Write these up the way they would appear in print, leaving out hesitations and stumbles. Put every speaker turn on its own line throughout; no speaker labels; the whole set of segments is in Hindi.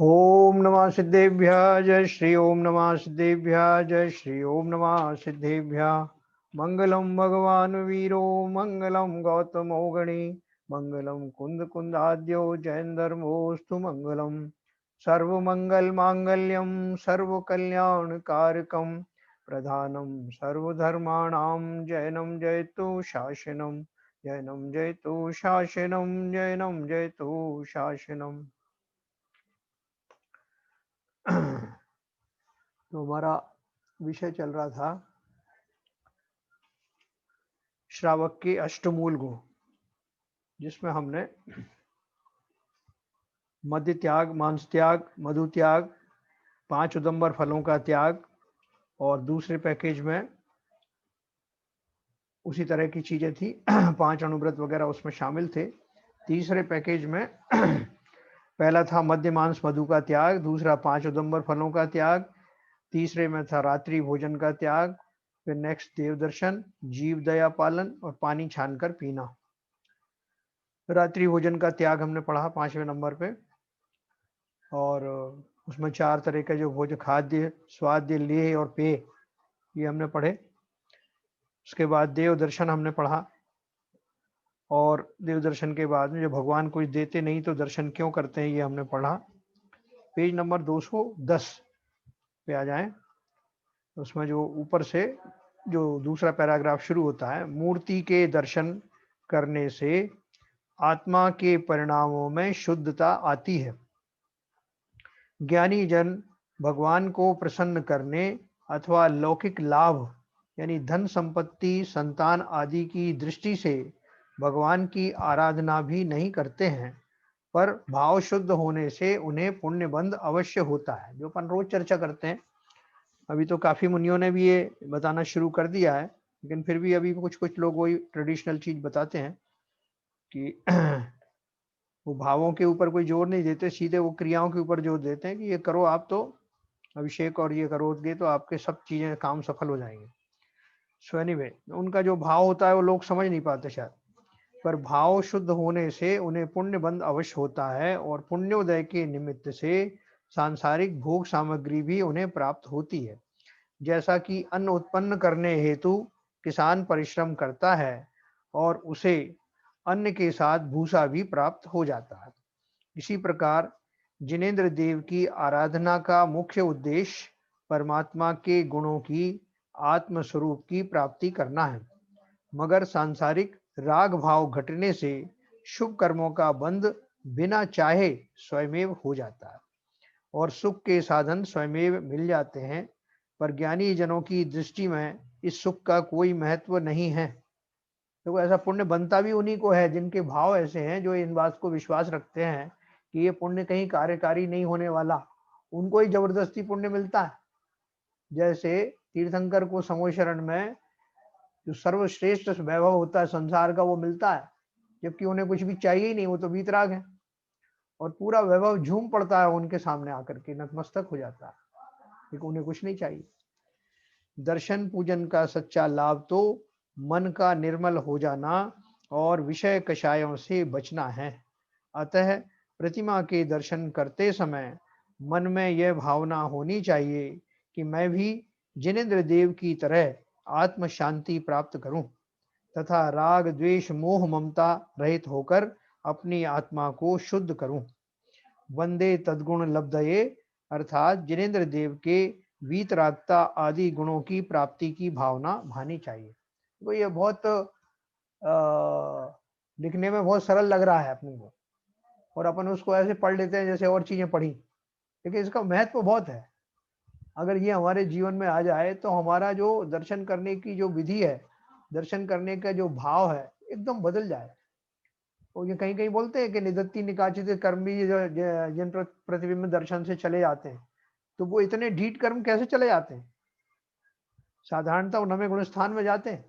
ओम नमः सिद्धेभ्यः जय श्री ओम नमः सिद्धेभ्यः जय श्री ओम नमः सिद्धेभ्यः। मंगलम भगवान वीरो मंगलम गौतमो गणी मंगलम कुंद कुंदाद्यो जैन धर्मोस्तु मंगलम। सर्वमंगल मांगल्यम सर्व कल्याण कारकम प्रधानम सर्वधर्माणां जैनम जयतु शासनम जैनम जयतु शासनम जैनम जयतु शासनम। तो हमारा विषय चल रहा था श्रावक के अष्टमूल गुण, जिसमें हमने मद्य त्याग, मांस त्याग, मधु त्याग, 5 उदंबर फलों का त्याग और दूसरे पैकेज में उसी तरह की चीजें थी 5 अणुव्रत वगैरह उसमें शामिल थे। तीसरे पैकेज में पहला था मद्य मांस मधु का त्याग, दूसरा 5 उदंबर फलों का त्याग, तीसरे में था रात्रि भोजन का त्याग, फिर नेक्स्ट देव दर्शन, जीव दया पालन और पानी छानकर पीना। रात्रि भोजन का त्याग हमने पढ़ा 5वें नंबर पे, और उसमें 4 तरह के जो भोजन, खाद्य, स्वाद्य, लेह और पेय, ये हमने पढ़े। उसके बाद देव दर्शन हमने पढ़ा, और देव दर्शन के बाद में जो भगवान कुछ देते नहीं तो दर्शन क्यों करते हैं, ये हमने पढ़ा। पेज नंबर 210 पे आ जाएं। उसमें जो ऊपर से जो दूसरा पैराग्राफ शुरू होता है, मूर्ति के दर्शन करने से आत्मा के परिणामों में शुद्धता आती है। ज्ञानी जन भगवान को प्रसन्न करने अथवा लौकिक लाभ यानी धन संपत्ति, संतान आदि की दृष्टि से भगवान की आराधना भी नहीं करते हैं, पर भाव शुद्ध होने से उन्हें पुण्य बंध अवश्य होता है, जो अपन रोज चर्चा करते हैं। अभी तो काफी मुनियों ने भी ये बताना शुरू कर दिया है, लेकिन फिर भी अभी कुछ कुछ लोग वही ट्रेडिशनल चीज बताते हैं कि वो भावों के ऊपर कोई जोर नहीं देते, सीधे वो क्रियाओं के ऊपर जोर देते हैं कि ये करो आप तो अभिषेक, और ये करोगे तो आपके सब चीजें काम सफल हो जाएंगे। सो एनीवे, उनका जो भाव होता है वो लोग समझ नहीं पाते शायद, पर भाव शुद्ध होने से उन्हें पुण्य बंध अवश्य होता है, और पुण्योदय के निमित्त से सांसारिक भोग सामग्री भी उन्हें प्राप्त होती है। जैसा कि अन्न उत्पन्न करने हेतु किसान परिश्रम करता है और उसे अन्न के साथ भूसा भी प्राप्त हो जाता है, इसी प्रकार जिनेन्द्र देव की आराधना का मुख्य उद्देश्य परमात्मा के गुणों की आत्म स्वरूप की प्राप्ति करना है। मगर सांसारिक राग भाव घटने से शुभ कर्मों का बंध बिना चाहे स्वयमेव हो जाता है, और सुख के साधन स्वयमेव मिल जाते हैं, पर ज्ञानी जनों की दृष्टि में इस सुख का कोई महत्व नहीं है। देखो, ऐसा पुण्य बनता भी उन्हीं को है जिनके भाव ऐसे हैं, जो इन बात को विश्वास रखते हैं कि ये पुण्य कहीं कार्यकारी नहीं होने वाला, उनको ही जबरदस्ती पुण्य मिलता है। जैसे तीर्थंकर को समो शरण में जो सर्वश्रेष्ठ वैभव होता है संसार का, वो मिलता है, जबकि उन्हें कुछ भी चाहिए ही नहीं, वो तो वीतराग है, और पूरा वैभव झूम पड़ता है उनके सामने आकर के, नतमस्तक हो जाता है, लेकिन उन्हें कुछ नहीं चाहिए। दर्शन पूजन का सच्चा लाभ तो मन का निर्मल हो जाना और विषय कषायों से बचना है। अतः प्रतिमा के दर्शन करते समय मन में यह भावना होनी चाहिए कि मैं भी जिनेन्द्र देव की तरह आत्म शांति प्राप्त करूं, तथा राग द्वेष मोह ममता रहित होकर अपनी आत्मा को शुद्ध करूं। वंदे तद्गुण लब्धये, अर्थात जिनेन्द्र देव के वीतरागता आदि गुणों की प्राप्ति की भावना भानी चाहिए। तो ये बहुत लिखने में बहुत सरल लग रहा है अपने को, और अपन उसको ऐसे पढ़ लेते हैं जैसे और चीजें पढ़ी, लेकिन इसका महत्व बहुत है। अगर ये हमारे जीवन में आ जाए तो हमारा जो दर्शन करने की जो विधि है, दर्शन करने का जो भाव है, एकदम बदल जाए। तो ये कहीं कहीं बोलते हैं कि निदत्ति निकाचित कर्म भी जिन प्रतिबिंब दर्शन से चले जाते हैं, तो वो इतने ढीठ कर्म कैसे चले जाते हैं? साधारणतः उन्नमे गुण स्थान में जाते हैं।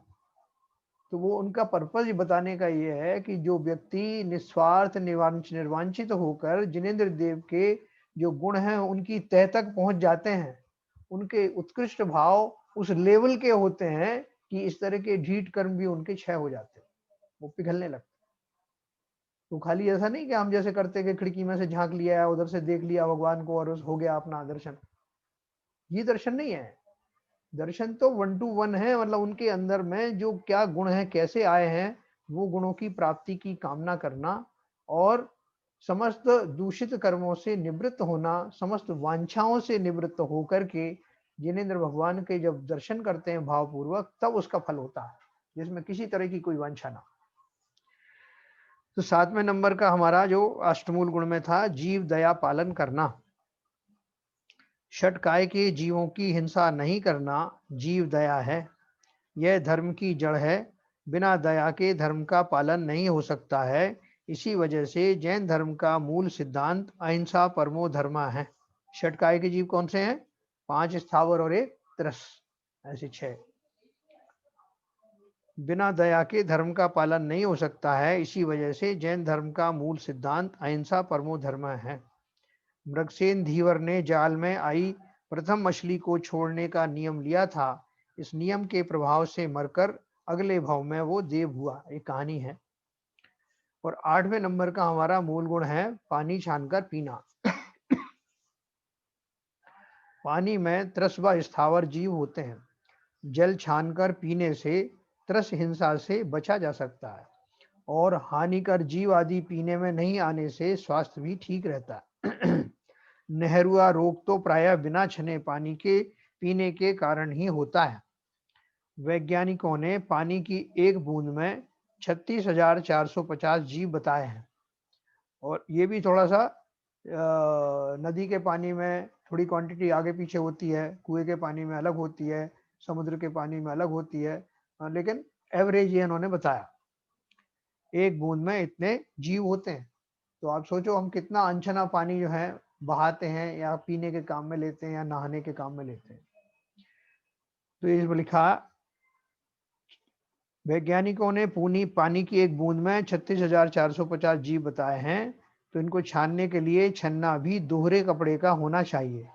तो वो उनका पर्पज बताने का ये है कि जो व्यक्ति निस्वार्थ निर्वांछित होकर जिनेन्द्र देव के जो गुण हैं उनकी तह तक पहुंच जाते हैं, उनके उत्कृष्ट भाव उस लेवल के होते हैं कि इस तरह के ढीठ कर्म भी उनके क्षय हो जाते हैं, वो पिघलने लगते हैं। तो खाली ऐसा नहीं कि हम जैसे करते कि खिड़की में से झांक लिया, उधर से देख लिया भगवान को और हो गया अपना दर्शन। ये दर्शन नहीं है। दर्शन तो 1 to 1 है, मतलब उनके अंदर में जो क्या गुण है, कैसे आए हैं, वो गुणों की प्राप्ति की कामना करना और समस्त दूषित कर्मों से निवृत्त होना, समस्त वांछाओं से निवृत्त होकर के जिनेंद्र भगवान के जब दर्शन करते हैं भावपूर्वक, तब उसका फल होता है, जिसमें किसी तरह की कोई वांछा ना। तो 7वें नंबर का हमारा जो अष्टमूल गुण में था, जीव दया पालन करना। षटकाय के जीवों की हिंसा नहीं करना जीव दया है। यह धर्म की जड़ है। बिना दया के धर्म का पालन नहीं हो सकता है। इसी वजह से जैन धर्म का मूल सिद्धांत अहिंसा परमो धर्मा है। षटकाय के जीव कौन से हैं? 5 स्थावर और 1 तरस, ऐसे 6। बिना दया के धर्म का पालन नहीं हो सकता है। इसी वजह से जैन धर्म का मूल सिद्धांत अहिंसा परमो धर्म है। मृगसेन धीवर ने जाल में आई प्रथम मछली को छोड़ने का नियम लिया था। इस नियम के प्रभाव से मरकर अगले भाव में वो देव हुआ। एक कहानी है। और 8वें नंबर का हमारा मूल गुण है पानी छानकर पीना। पानी में त्रस व स्थावर जीव होते हैं। जल छानकर पीने से त्रस हिंसा से बचा जा सकता है और हानिकर जीव आदि पीने में नहीं आने से स्वास्थ्य भी ठीक रहता है। नहरुआ रोग तो प्रायः बिना छने पानी के पीने के कारण ही होता है। वैज्ञानिकों ने पानी की एक बूंद में 36,450 जीव बताए हैं। और ये भी थोड़ा सा नदी के पानी में थोड़ी क्वांटिटी आगे पीछे होती है, कुएं के पानी में अलग होती है, समुद्र के पानी में अलग होती है, लेकिन एवरेज ये इन्होंने बताया, एक बूंद में इतने जीव होते हैं। तो आप सोचो हम कितना अनछना पानी जो है बहाते हैं या पीने के काम में लेते हैं या नहाने के काम में लेते हैं। तो ये लिखा, वैज्ञानिकों ने पानी की एक बूंद में 36,450 जीव बताए हैं। तो इनको छानने के लिए छन्ना भी दोहरे कपड़े का होना चाहिए।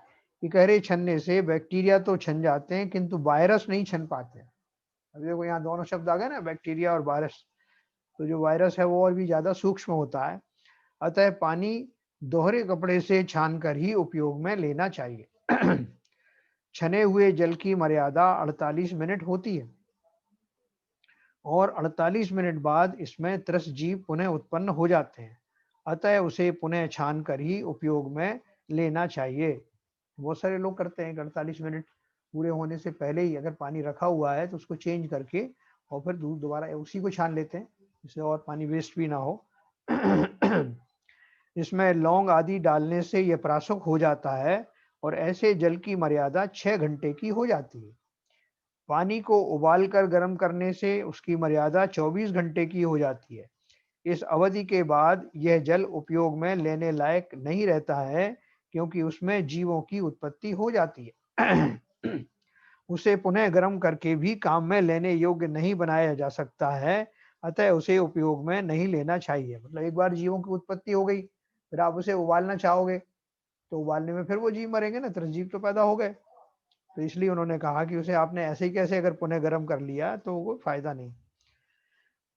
ये कह रहे छन्ने से बैक्टीरिया तो छन जाते हैं किंतु वायरस नहीं छन पाते। अभी देखो यहाँ दोनों शब्द आ गए ना, बैक्टीरिया और वायरस। तो जो वायरस है वो और भी ज्यादा सूक्ष्म होता है। अतः पानी दोहरे कपड़े से छानकर ही उपयोग में लेना चाहिए। छने हुए जल की मर्यादा 48 मिनट होती है और 48 मिनट बाद इसमें त्रस जीव पुनः उत्पन्न हो जाते हैं। अतः उसे पुनः छान कर ही उपयोग में लेना चाहिए। बहुत सारे लोग करते हैं 48 मिनट पूरे होने से पहले ही अगर पानी रखा हुआ है तो उसको चेंज करके और फिर दूध दोबारा उसी को छान लेते हैं, जिससे और पानी वेस्ट भी ना हो। इसमें लौंग आदि डालने से यह प्राशुक हो जाता है और ऐसे जल की मर्यादा 6 घंटे की हो जाती है। पानी को उबालकर गर्म करने से उसकी मर्यादा 24 घंटे की हो जाती है। इस अवधि के बाद यह जल उपयोग में लेने लायक नहीं रहता है क्योंकि उसमें जीवों की उत्पत्ति हो जाती है। उसे पुनः गर्म करके भी काम में लेने योग्य नहीं बनाया जा सकता है। अतः उसे उपयोग में नहीं लेना चाहिए। मतलब एक बार जीवों की उत्पत्ति हो गई, फिर आप उसे उबालना चाहोगे तो उबालने में फिर वो जीव मरेंगे ना, तरस जीव तो पैदा हो गए। तो इसलिए उन्होंने कहा कि उसे आपने ऐसे ही कैसे अगर पुनः गर्म कर लिया तो वो फायदा नहीं।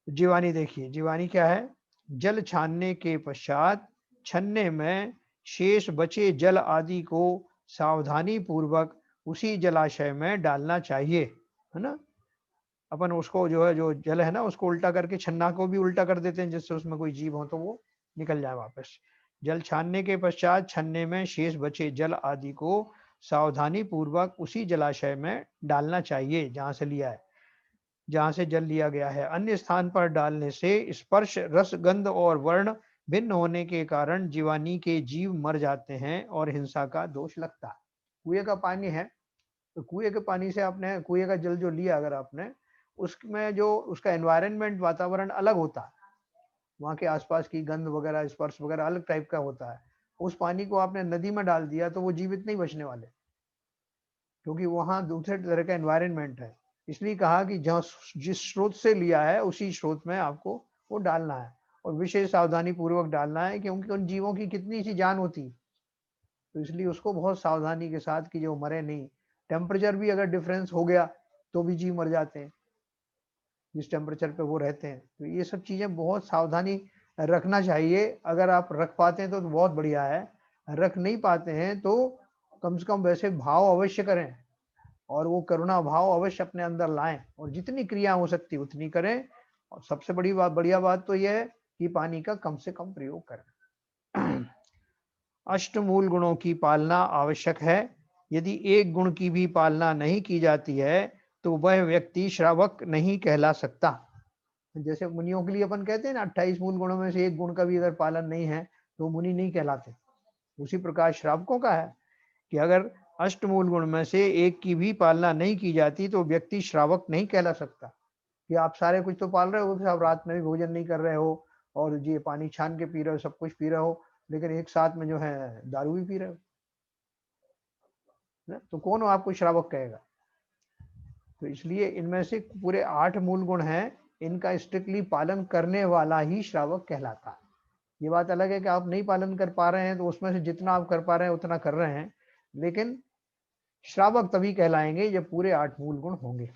जीवानी देखिए, जीवानी क्या है? जल छानने के पश्चात छन्ने में शेष बचे जल आदि को सावधानी पूर्वक उसी जलाशय में डालना चाहिए, है ना। अपन उसको जो है, जो जल है ना, उसको उल्टा करके छन्ना को भी उल्टा कर देते हैं जिससे उसमें कोई जीव हो तो वो निकल जाए वापस। जल छानने के पश्चात छन्ने में शेष बचे जल आदि को सावधानी पूर्वक उसी जलाशय में डालना चाहिए जहां से लिया है, जहां से जल लिया गया है। अन्य स्थान पर डालने से स्पर्श, रस, गंध और वर्ण भिन्न होने के कारण जीवानी के जीव मर जाते हैं और हिंसा का दोष लगता है। कुएं का पानी है तो कुएं के पानी से आपने, कुएं का जल जो लिया अगर आपने, उसमें जो उसका एनवायरनमेंट, वातावरण अलग होता है, वहाँ के आसपास की गंध वगैरह, स्पर्श वगैरह अलग टाइप का होता है। उस पानी को आपने नदी में डाल दिया तो वो जीवित नहीं बचने वाले, क्योंकि वहाँ दूसरे तरह का एनवायरनमेंट है। इसलिए कहा कि जहाँ जिस स्रोत से लिया है उसी स्रोत में आपको वो डालना है और विशेष सावधानी पूर्वक डालना है, क्योंकि उन जीवों की कितनी सी जान होती, तो इसलिए उसको बहुत सावधानी के साथ कि जो मरे नहीं। टेम्परेचर भी अगर डिफरेंस हो गया तो भी जीव मर जाते हैं जिस टेम्परेचर पे वो रहते हैं। तो ये सब चीजें बहुत सावधानी रखना चाहिए। अगर आप रख पाते हैं तो बहुत बढ़िया है, रख नहीं पाते हैं तो कम से कम वैसे भाव अवश्य करें और वो करुणा भाव अवश्य अपने अंदर लाएं और जितनी क्रिया हो सकती है उतनी करें। और सबसे बड़ी बात, बढ़िया बात तो यह है कि पानी का कम से कम प्रयोग करें। अष्टमूल गुणों की पालना आवश्यक है। यदि एक गुण की भी पालना नहीं की जाती है तो वह व्यक्ति श्रावक नहीं कहला सकता। जैसे मुनियों के लिए अपन कहते हैं ना 28 मूल गुणों में से एक गुण का भी अगर पालन नहीं है तो मुनि नहीं कहलाते, उसी प्रकार श्रावकों का है कि अगर अष्टमूल गुण में से एक की भी पालना नहीं की जाती तो व्यक्ति श्रावक नहीं कहला सकता। कि आप सारे कुछ तो पाल रहे हो, आप रात में भी भोजन नहीं कर रहे हो और ये पानी छान के पी रहे हो, सब कुछ पी रहे हो, लेकिन एक साथ में जो है दारू भी पी रहे हो, तो कौन आपको श्रावक कहेगा। तो इसलिए इनमें से पूरे 8 मूल गुण हैं, इनका स्ट्रिक्टली पालन करने वाला ही श्रावक कहलाता है। ये बात अलग है कि आप नहीं पालन कर पा रहे हैं तो उसमें से जितना आप कर पा रहे हैं उतना कर रहे हैं, लेकिन श्रावक तभी कहलाएंगे जब पूरे 8 मूल गुण होंगे।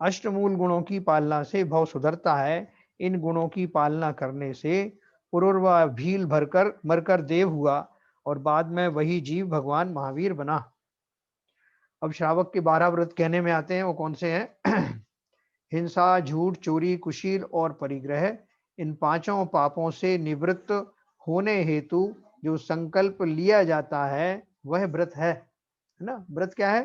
अष्टमूल गुणों की पालना से भव सुधरता है। इन गुणों की पालना करने से पूर्व भील भरकर मरकर देव हुआ और बाद में वही जीव भगवान महावीर बना। अब श्रावक के 12 व्रत कहने में आते हैं, वो कौन से हैं? हिंसा, झूठ, चोरी, कुशील और परिग्रह, इन पांचों पापों से निवृत्त होने हेतु जो संकल्प लिया जाता है वह व्रत है ना। व्रत क्या है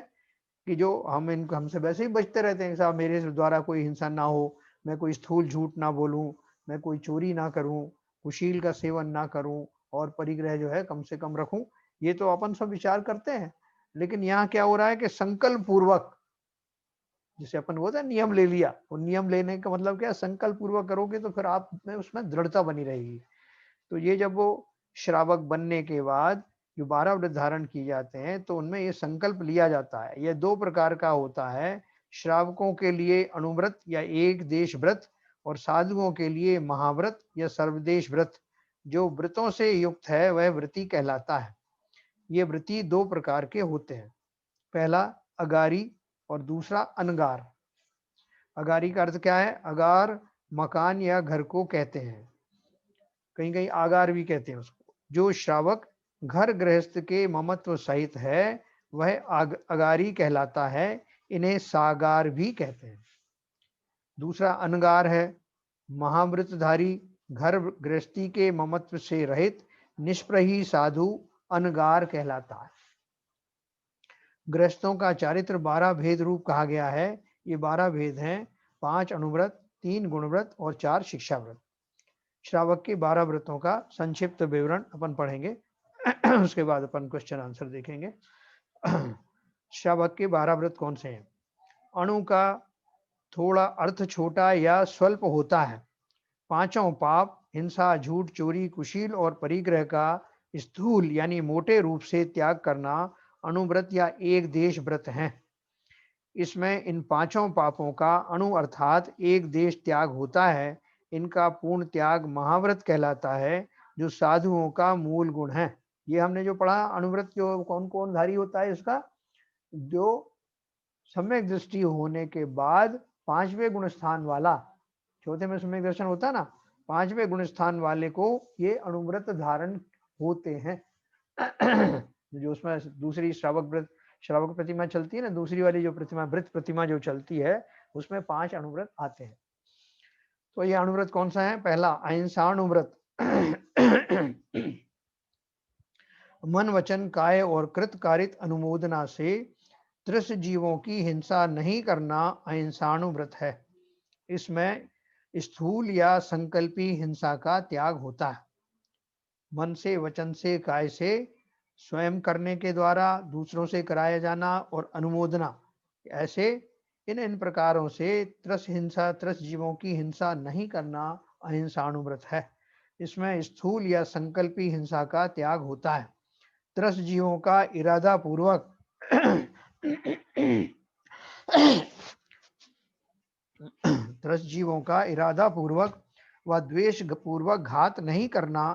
कि जो हम इनको हमसे वैसे ही बचते रहते हैं, साहब मेरे द्वारा कोई हिंसा ना हो, मैं कोई स्थूल झूठ ना बोलूं, मैं कोई चोरी ना करूं, कुशील का सेवन ना करूं और परिग्रह जो है कम से कम रखूं। ये तो अपन सब विचार करते हैं, लेकिन यहाँ क्या हो रहा है कि संकल्प पूर्वक, जिसे अपन बोलते हैं नियम ले लिया, वो नियम लेने का मतलब क्या, संकल्प पूर्वक करोगे तो फिर आप में उसमें दृढ़ता बनी रहेगी। तो ये जब वो श्रावक बनने के बाद जो 12 व्रत धारण किए जाते हैं तो उनमें ये संकल्प लिया जाता है। यह 2 प्रकार का होता है, श्रावकों के लिए अणुव्रत या एक देश व्रत और साधुओं के लिए महाव्रत या सर्वदेश व्रत। जो व्रतों से युक्त है वह व्रती कहलाता है। ये व्रती 2 प्रकार के होते हैं, पहला अगारी और दूसरा अनगार। अगारी का अर्थ क्या है? अगार मकान या घर को कहते हैं, कहीं कहीं आगार भी कहते हैं उसको। जो श्रावक घर गृहस्थ के ममत्व सहित है वह अगारी कहलाता है, इन्हें सागार भी कहते हैं। दूसरा अनगार है, महाव्रतधारी घर गृहस्थी के ममत्व से रहित निष्प्रही साधु अनगार कहलाता है। गृहस्थों का चारित्र 12 भेद रूप कहा गया है। ये 12 भेद हैं, 5 अणुव्रत, 3 गुणव्रत और 4 शिक्षा व्रत। श्रावक के 12 व्रतों का संक्षिप्त विवरण अपन पढ़ेंगे। उसके बाद अपन क्वेश्चन आंसर देखेंगे। श्रावक के 12 व्रत कौन से हैं? अणु का थोड़ा अर्थ छोटा या स्वल्प होता है। पांचों पाप हिंसा, झूठ, चोरी, कुशील और परिग्रह का स्थूल यानी मोटे रूप से त्याग करना अणुव्रत या एक देश व्रत है। इसमें इन पांचों पापों का अणु अर्थात एक देश त्याग होता है। इनका पूर्ण त्याग महाव्रत कहलाता है, जो साधुओं का मूल गुण है। ये हमने जो पढ़ा अणुव्रत जो कौन कौन धारी होता है इसका, जो सम्यक दृष्टि होने के बाद 5वें गुण स्थान वाला, चौथे में सम्यक दर्शन होता है ना, 5वें गुण स्थान वाले को ये अणुव्रत धारण होते हैं। जो उसमें दूसरी श्रावक प्रतिमा चलती है ना, दूसरी वाली जो प्रतिमा वृत प्रतिमा जो चलती है उसमें 5 अणुव्रत आते हैं। तो ये अणुव्रत कौन सा है? पहला अहिंसाणुव्रत। मन वचन काय और कृत कारित अनुमोदना से त्रिस जीवों की हिंसा नहीं करना अहिंसाणुव्रत है। इसमें स्थूल या संकल्पी हिंसा का त्याग होता है। मन से, वचन से, काय से, स्वयं करने के द्वारा, दूसरों से कराया जाना और अनुमोदना, ऐसे इन प्रकारों से त्रस जीवों की हिंसा नहीं करना अहिंसाणुव्रत है। इसमें स्थूल या संकल्पी हिंसा का त्याग होता है। त्रस जीवों का इरादा पूर्वक त्रस जीवों का इरादा पूर्वक व द्वेष पूर्वक घात नहीं करना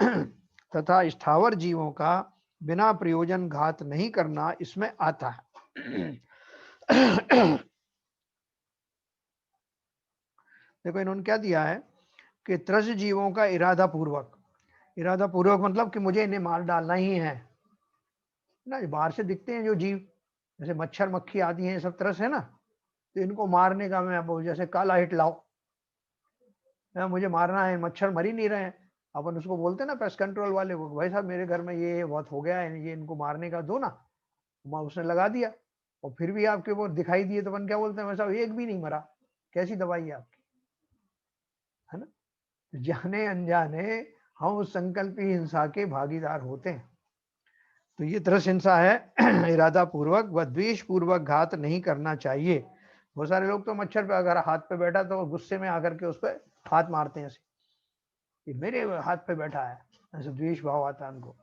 तथा स्थावर जीवों का बिना प्रयोजन घात नहीं करना इसमें आता है। देखो इन्होंने क्या दिया है कि त्रस जीवों का इरादा पूर्वक मतलब कि मुझे इन्हें मार डालना ही है ना। बाहर से दिखते हैं जो जीव, जैसे मच्छर मक्खी आती हैं, सब त्रस है ना, तो इनको मारने का मैं अब जैसे काला हिट लाओ, मुझे मारना है, मच्छर मर ही नहीं रहे हैं, अपन उसको बोलते हैं ना पेस्ट कंट्रोल वाले को, भाई साहब मेरे घर में ये बहुत हो गया है, ये इनको मारने का दो ना, उसने लगा दिया और फिर भी आपके वो दिखाई दिए, तो अपन क्या बोलते हैं, भाई साहब एक भी नहीं मरा, कैसी दवाई है आपकी, है ना। जाने अनजाने हम उस संकल्पी हिंसा के भागीदार होते हैं। तो ये तरस हिंसा है इरादा पूर्वक व द्वेष पूर्वक घात नहीं करना चाहिए। बहुत सारे लोग तो मच्छर पे अगर हाथ पे बैठा तो गुस्से में आकर के उस पर हाथ मारते हैं, ऐसे मेरे हाथ पे बैठा है, ऐसे द्वेष भाव आता है उनको।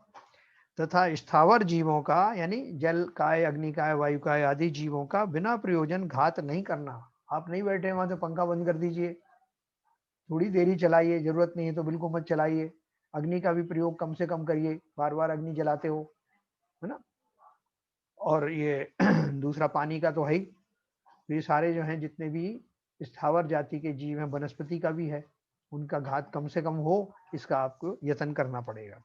तथा स्थावर जीवों का यानी जल काय, अग्नि काय, वायु काय आदि जीवों का बिना प्रयोजन घात नहीं करना। आप नहीं बैठे वहां तो पंखा बंद कर दीजिए, थोड़ी देर ही चलाइए, जरूरत नहीं है तो बिल्कुल मत चलाइए। अग्नि का भी प्रयोग कम से कम करिए, बार बार अग्नि जलाते हो, है ना। और ये दूसरा पानी का तो है ही, ये सारे जो हैं जितने भी स्थावर जाति के जीव हैं, वनस्पति का भी है, उनका घात कम से कम हो, इसका आपको यत्न करना पड़ेगा।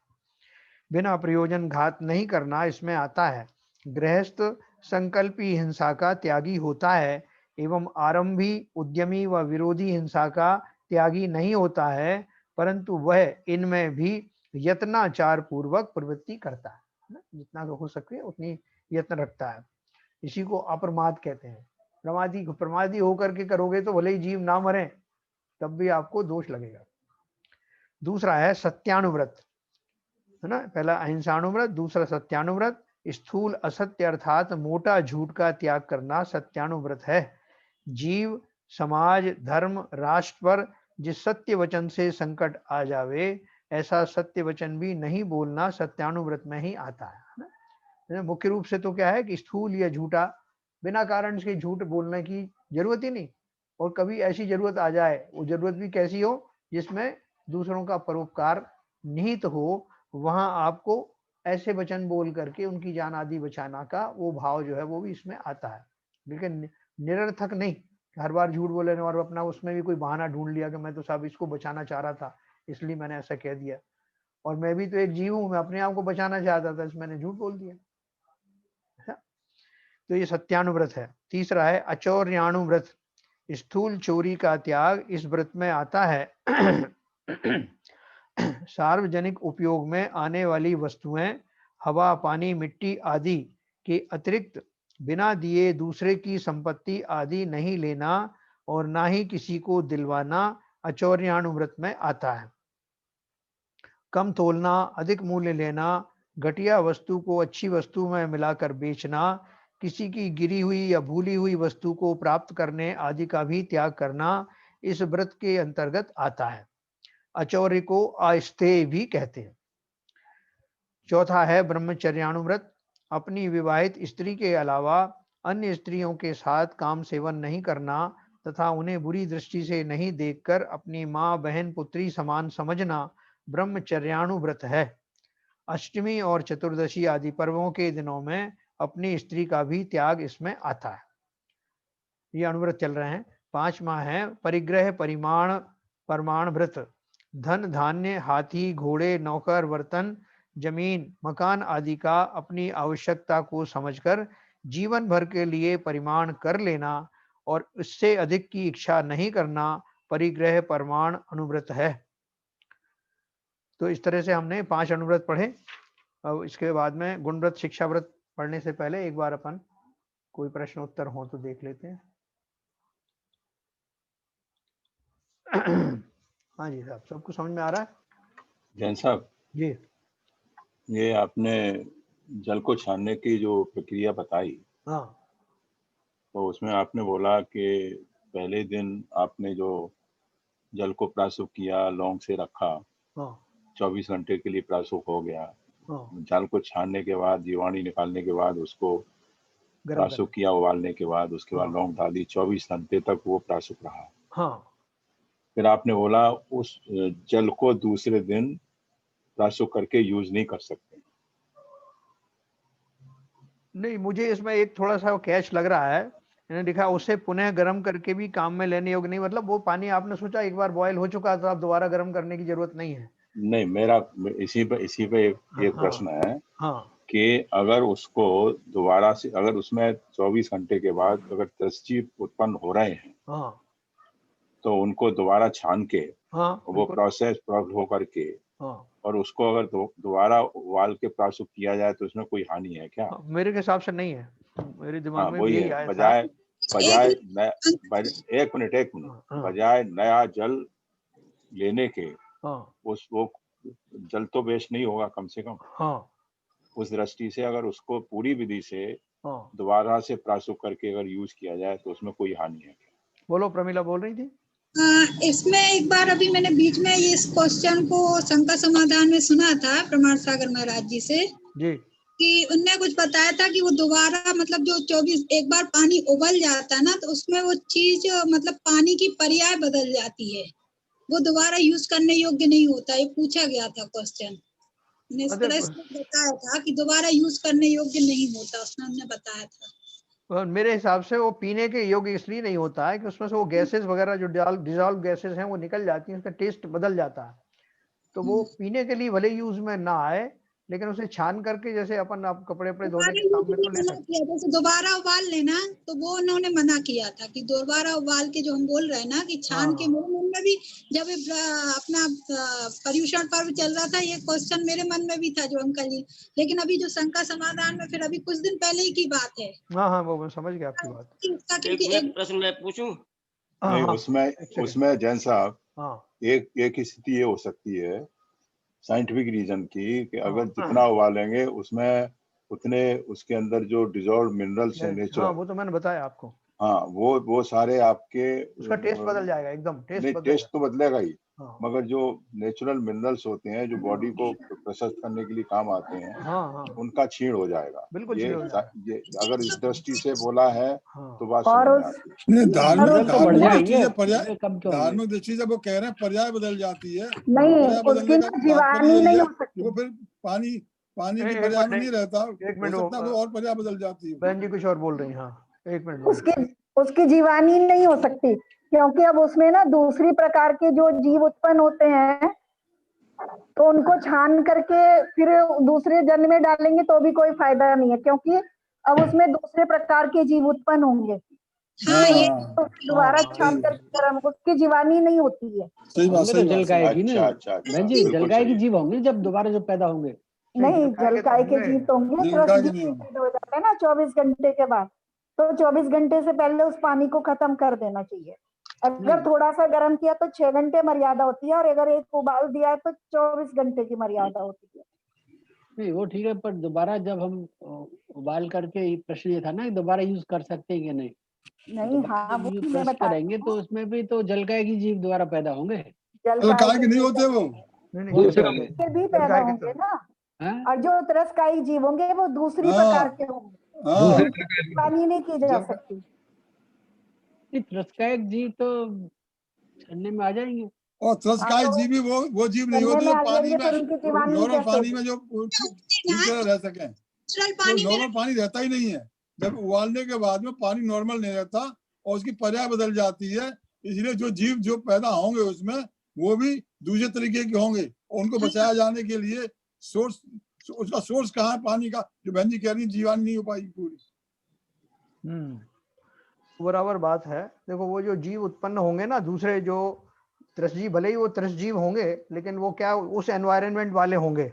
बिना प्रयोजन घात नहीं करना इसमें आता है। गृहस्थ संकल्पी हिंसा का त्यागी होता है एवं आरंभी, उद्यमी व विरोधी हिंसा का त्यागी नहीं होता है, परंतु वह इनमें भी यत्नाचार पूर्वक प्रवृत्ति करता है, जितना हो सके उतनी यत्न रखता है। इसी को अप्रमाद कहते हैं। प्रमादी होकर के करोगे तो भले ही जीव ना मरे, तब भी आपको दोष लगेगा। दूसरा है सत्यानुव्रत, है ना। पहला अहिंसानुव्रत, दूसरा सत्यानुव्रत। स्थूल असत्य अर्थात मोटा झूठ का त्याग करना सत्यानुव्रत है। जीव, समाज, धर्म, राष्ट्र पर जिस सत्य वचन से संकट आ जावे, ऐसा सत्य वचन भी नहीं बोलना सत्यानुव्रत में ही आता है ना। मुख्य रूप से तो क्या है कि स्थूल या झूठा, बिना कारण से झूठ बोलने की जरूरत ही नहीं, और कभी ऐसी जरूरत आ जाए, वो जरूरत भी कैसी हो, जिसमें दूसरों का परोपकार निहित हो, वहां आपको ऐसे वचन बोल करके उनकी जान आदि बचाना का वो भाव जो है वो भी इसमें आता है। लेकिन निरर्थक नहीं, हर बार झूठ बोले और अपना उसमें भी कोई बहाना ढूंढ लिया कि मैं तो साहब इसको बचाना चाह रहा था, इसलिए मैंने ऐसा कह दिया, और मैं भी तो एक जीव हूं, मैं अपने आप को बचाना चाहता था, इसमें मैंने झूठ बोल दिया। तो ये सत्यानुव्रत है। तीसरा है अचौर्यानुव्रत। स्थूल चोरी का त्याग इस व्रत में आता है। सार्वजनिक उपयोग में आने वाली वस्तुएं, हवा, पानी, मिट्टी आदि के अतिरिक्त बिना दिए दूसरे की संपत्ति आदि नहीं लेना और ना ही किसी को दिलवाना अचौर्यानुव्रत में आता है। कम तोलना, अधिक मूल्य लेना, घटिया वस्तु को अच्छी वस्तु में मिलाकर बेचना, किसी की गिरी हुई या भूली हुई वस्तु को प्राप्त करने आदि का भी त्याग करना इस व्रत के अंतर्गत आता है। अचौर्य को अस्तेय भी कहते हैं। चौथा है ब्रह्मचर्यानुव्रत। अपनी विवाहित स्त्री के अलावा अन्य स्त्रियों के साथ काम सेवन नहीं करना तथा उन्हें बुरी दृष्टि से नहीं देखकर अपनी माँ, बहन, पुत्री समान समझना ब्रह्मचर्यानुव्रत है। अष्टमी और चतुर्दशी आदि पर्वों के दिनों में अपनी स्त्री का भी त्याग इसमें आता है। ये अनुव्रत चल रहे हैं। पांचवा है परिग्रह परिमाण परमाण व्रत। धन, धान्य, हाथी, घोड़े, नौकर, वर्तन, जमीन, मकान आदि का अपनी आवश्यकता को समझकर जीवन भर के लिए परिमाण कर लेना और इससे अधिक की इच्छा नहीं करना परिग्रह परमाण अनुव्रत है। तो इस तरह से हमने 5 अनुव्रत पढ़े। अब इसके बाद में गुणव्रत, शिक्षा व्रत पढ़ने से पहले एक बार अपन कोई प्रश्न उत्तर हो तो देख लेते हैं। हाँ जी साहब, सबको समझ में आ रहा है?
जैन साहब
जी।
ये आपने जल को छानने की जो प्रक्रिया बताई,
हाँ
तो उसमें आपने बोला कि पहले दिन आपने जो जल को प्रासुक किया, लौंग से रखा,
हाँ
24 घंटे के लिए प्रासुक हो गया।
हाँ,
जल को छानने के बाद, जीवाणु निकालने के बाद, उसको
गर्म
प्रासुक
करना।
किया, उबालने के बाद, उसके बाद
हाँ
लौंग डाली, 24 घंटे तक वो प्रासुक रहा।
हाँ,
फिर आपने बोला उस जल को दूसरे दिन प्रासुक करके यूज नहीं कर सकते।
नहीं, मुझे इसमें एक थोड़ा सा कैच लग रहा है मैंने लिखा उसे पुनः गर्म करके भी काम में लेने योग्य नहीं, मतलब वो पानी आपने सोचा एक बार बॉयल हो चुका तो आप दोबारा गर्म करने की जरूरत नहीं है।
नहीं, मेरा इसी पे एक प्रश्न है
हाँ
कि अगर उसको दोबारा से, अगर उसमें 24 घंटे के बाद अगर तृषजीव उत्पन्न हो रहे हैं
हाँ
तो उनको दोबारा छान के
हाँ
वो
बिल्कुल।
प्रोसेस हो करके
हाँ
और उसको अगर दोबारा उबाल के प्रस्तुत किया जाए तो उसमें कोई हानि है क्या?
हाँ, मेरे हिसाब से नहीं है, मेरे दिमाग
हाँ,
में
वही
भी यही
है।
आया था।
बजाय एक मिनट
हाँ
बजाय नया जल लेने के
हाँ
वो जल तो वेस्ट नहीं होगा कम से कम।
हाँ
उस दृष्टि से अगर उसको पूरी विधि से
हाँ।
दोबारा से प्रस्तुत करके अगर यूज किया जाए तो उसमें कोई हानि है क्या?
बोलो, प्रमिला बोल रही थी।
इसमें एक बार अभी मैंने बीच में इस क्वेश्चन को शंका समाधान में सुना था प्रमाण सागर महाराज जी से
जी
कि उनने कुछ बताया था कि वो दोबारा मतलब जो 24 एक बार पानी उबल जाता है ना तो उसमें वो चीज मतलब पानी की पर्याय बदल जाती है, वो दोबारा यूज करने योग्य नहीं होता। ये पूछा गया था क्वेश्चन, इस तरह से बताया था कि दोबारा यूज करने योग्य नहीं होता, उसने हमने बताया था।
और मेरे हिसाब से वो पीने के योग्य इसलिए नहीं होता है कि उसमें से वो गैसेस वगैरह जो डिजॉल्व गैसेस हैं वो निकल जाती हैं, उसका टेस्ट बदल जाता है। तो वो पीने के लिए भले यूज में ना आए, लेकिन उसे छान करके जैसे अपन आप कपड़े वपड़े धोने के काम में तो ले सकते हैं।
जैसे दोबारा उबाल लेना तो वो उन्होंने मना किया था कि दोबारा उबाल के, जो हम बोल रहे हैं ना कि छान के, मेरे मन में भी जब अपना पर्यूषण पर्व चल रहा था ये क्वेश्चन मेरे मन में भी था जो अंकल जी, लेकिन अभी जो शंका समाधान में फिर अभी कुछ दिन पहले ही की बात है।
हाँ हाँ, वो मैं समझ गया आपकी बात।
एक
प्रश्न मैं पूछूं?
नहीं, उसमें जैन साहब, एक स्थिति ये हो सकती है साइंटिफिक रीजन की कि अगर जितना उबालेंगे उसमें उतने उसके अंदर जो डिजॉल्व मिनरल्स हैं नेचुरल,
वो तो मैंने बताया आपको।
हाँ, वो सारे आपके
उसका टेस्ट बदल जाएगा एकदम,
टेस्ट तो बदलेगा ही,
हाँ।
मगर जो नेचुरल मिनरल्स होते हैं जो बॉडी को प्रशस्त करने के लिए काम आते हैं, उनका क्षीण हो जाएगा।
बिल्कुल
ये अगर इस दृष्टि से बोला है तो बात
और
समझ में आती है।
नहीं,
धार्मिक दृष्टि से वो कह रहे हैं पर्याय बदल जाती है,
नहीं, उसकी जीवानी नहीं हो सकती,
वो फिर पानी की पर्याय में नहीं रहता,
एक मिनट,
हो सकता है वो और पर्याय बदल जाती है।
बहन जी कुछ और बोल रही हैं। हाँ, एक मिनट।
उसकी जीवानी नहीं हो सकती क्योंकि अब उसमें ना दूसरी प्रकार के जो जीव उत्पन्न होते हैं तो उनको छान करके फिर दूसरे जन्म में डालेंगे तो भी कोई फायदा नहीं है, क्योंकि अब उसमें दूसरे प्रकार के जीव उत्पन्न होंगे। तो दोबारा छान करके उसकी जीवानी नहीं होती है।
सही बात, सही
जल गाय की ना
अच्छा,
बहन जी, जल गाय की जीव होंगे जब दोबारा जो पैदा होंगे।
नहीं, जल गाय के जीव तो होंगे, हो जाता है ना 24 घंटे के बाद, तो 24 घंटे से पहले उस पानी को खत्म कर देना चाहिए। अगर थोड़ा सा गर्म किया तो 6 घंटे मर्यादा होती है, और अगर एक उबाल दिया है तो 24 घंटे की मर्यादा होती है।
नहीं वो ठीक है, पर दोबारा जब हम उबाल करके, प्रश्न ये था ना दोबारा यूज कर सकते हैं कि नहीं?
नहीं, हाँ, वो मैं बता
करेंगे तो उसमें भी तो जल गाय की जीव दोबारा पैदा होंगे।
जल गाय के
नहीं होते वो
फिर भी पैदा होंगे ना, और जो तरसकाई जीव होंगे वो दूसरी प्रकार के होंगे, पानी नहीं की जा सकती।
तरसकाई जीव तो छन्ने में आ जाएंगे,
और तरसकाई जीव भी वो जीव नहीं होते जो पानी में, नॉर्मल पानी में जो रह सके, नॉर्मल पानी रहता ही नहीं है। जब उबालने के बाद में पानी नॉर्मल नहीं रहता और उसकी पर्याय बदल जाती है, इसलिए जो जीव जो पैदा होंगे उसमें वो भी दूसरे तरीके के होंगे, और उनको बचाया जाने के लिए सोर्स, उसका सोर्स कहाँ है पानी का, जो बहन जी कह रही जीवानी नहीं हो पाएगी पूरी।
बराबर बात है। देखो वो जो जीव उत्पन्न होंगे ना दूसरे, जो त्रसजीव, भले ही वो त्रसजीव होंगे लेकिन वो क्या उस एनवायरनमेंट वाले होंगे,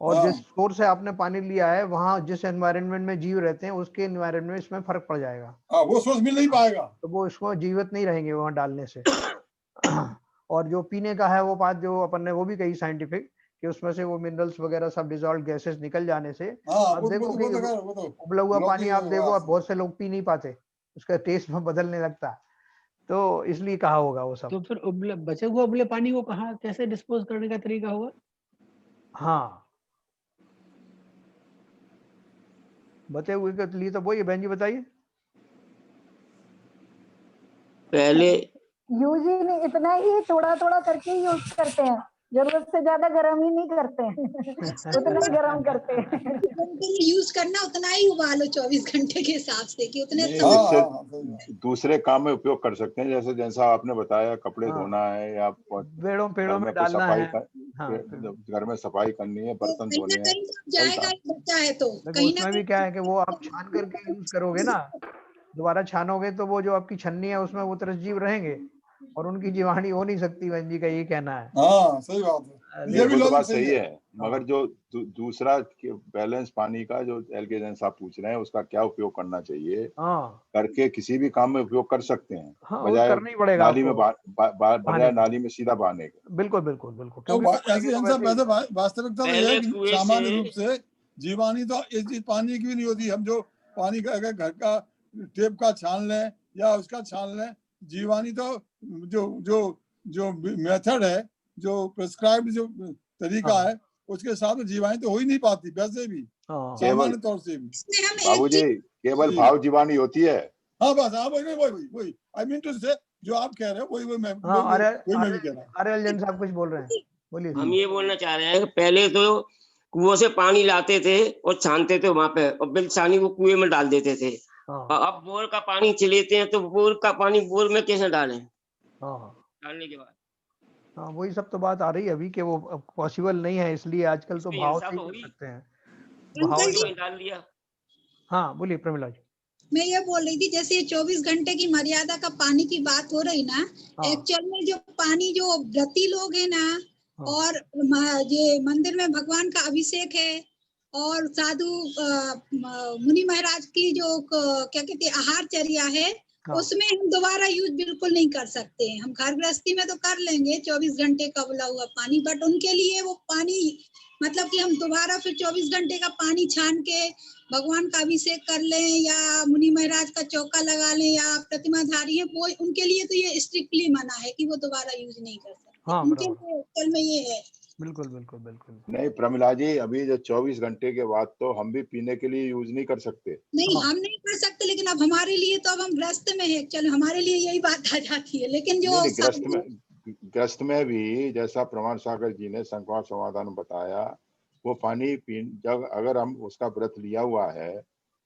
और जिस सोर्स से आपने पानी लिया है वहां जिस एनवायरनमेंट में जीव रहते हैं उसके एनवायरनमेंट में इसमें फर्क पड़ जाएगा।
वो सोर्स मिल नहीं पाएगा,
तो वो इसको जीवित नहीं रहेंगे वहां डालने से। और जो पीने का है वो बात जो अपन ने वो भी कही साइंटिफिक, कि उसमें से वो मिनरल्स वगैरह सब डिजॉल्व गैसेस निकल जाने से अब देखो उबला हुआ पानी आप देखो, अब बहुत से लोग पी नहीं पाते, उसका टेस्ट में बदलने लगता, तो इसलिए कहा होगा वो सब।
तो फिर बचे हुए उबले पानी को कहाँ कैसे डिस्पोज करने का तरीका होगा?
हाँ, बचे हुए के लिए तो वही बहन जी बताइए।
पहले
यूज ही नहीं, इतना ही थोड़ा थोड़ा करके यूज करते हैं, जरूरत से ज्यादा गर्म ही नहीं करते हैं उतना ही गर्म करते हैं।
यूज करना उतना ही उबालो 24 घंटे के हिसाब से कि उतने
उससे दूसरे काम में उपयोग कर सकते हैं, जैसे जैसा आपने बताया कपड़े धोना है या
पेड़ों में डालना है,
घर में सफाई करनी है, बर्तन धोने हैं,
जाएगा बच्चा है तो
कहीं उसमें भी क्या है कि वो आप छान करके यूज करोगे ना, दोबारा छानोगे तो वो जो आपकी छन्नी है उसमें वो तरजीव रहेंगे और उनकी जीवाणु हो नहीं सकती। बहन जी का ये कहना है।
हाँ सही बात है, ये भी
बात सही है। मगर जो दूसरा बैलेंस पानी का जो एलके जैन साहब पूछ रहे हैं उसका क्या उपयोग करना चाहिए, करके किसी भी काम में उपयोग कर सकते हैं, बजाय नाली में बजाय नाली में सीधा बहाने के।
बिल्कुल बिल्कुल बिल्कुल।
वास्तविकता ये है कि सामान्य रूप से जीवाणु तो इस पानी की भी नहीं होती। हम जो पानी का अगर घर का टेप का छान लें या उसका छान लें, जीवाणु तो जो मेथड है, जो प्रिस्क्राइब्ड जो तरीका है, उसके साथ जीवाणु तो हो ही नहीं पाती वैसे भी, सामान्य तौर से भी।
बाबूजी केवल भाव जीवाणु होती है।
हाँ बस, हाँ वही आई मीन टू से जो आप कह रहे हो वही मैं भी कह रहा हूँ।
अरे जैन साहब कुछ बोल रहे हैं, बोलिए।
हम ये बोलना चाह रहे हैं कि पहले तो कुओं से पानी लाते थे और छानते थे वहां पे, और बिल छानी को कुएं में डाल देते थे। अब बोर का पानी चलेते हैं तो बोर का पानी बोर में कैसे डालें? डालने के बाद
हाँ वही सब तो बात आ रही है अभी कि वो पॉसिबल नहीं है, इसलिए आजकल तो भाव से कर सकते हैं, भाव
डाल दिया।
हाँ बोलिए प्रमिला जी।
मैं ये बोल रही थी जैसे 24 घंटे की मर्यादा का पानी की बात हो रही ना, एक्चुअल में जो पानी जो व्रती लोग है ना, और ये मंदिर में भगवान का अभिषेक है और साधु मुनि महाराज की जो क्या कहते हैं आहारचर्या है, उसमें हम दोबारा यूज बिल्कुल नहीं कर सकते हैं। हम घर गृहस्थी में तो कर लेंगे 24 घंटे का उबला हुआ पानी, बट उनके लिए वो पानी मतलब कि हम दोबारा फिर 24 घंटे का पानी छान के भगवान का अभिषेक कर लें या मुनि महाराज का चौका लगा लें या प्रतिमाधारी है, वो उनके लिए तो ये स्ट्रिक्टली मना है कि वो दोबारा यूज नहीं कर सकते। उनके लिए एक्चुअल में ये है।
बिल्कुल बिल्कुल बिल्कुल
नहीं प्रमिला जी, अभी जो 24 घंटे के बाद तो हम भी पीने के लिए यूज नहीं कर सकते।
नहीं हम नहीं कर सकते, लेकिन अब हमारे लिए तो अब हम ग्रस्त में है, चलो हमारे लिए यही बात आ जाती है। लेकिन जो
ग्रस्त में भी जैसा प्रमाण सागर जी ने संकवार समाधान बताया, वो पानी जब अगर हम उसका व्रत लिया हुआ है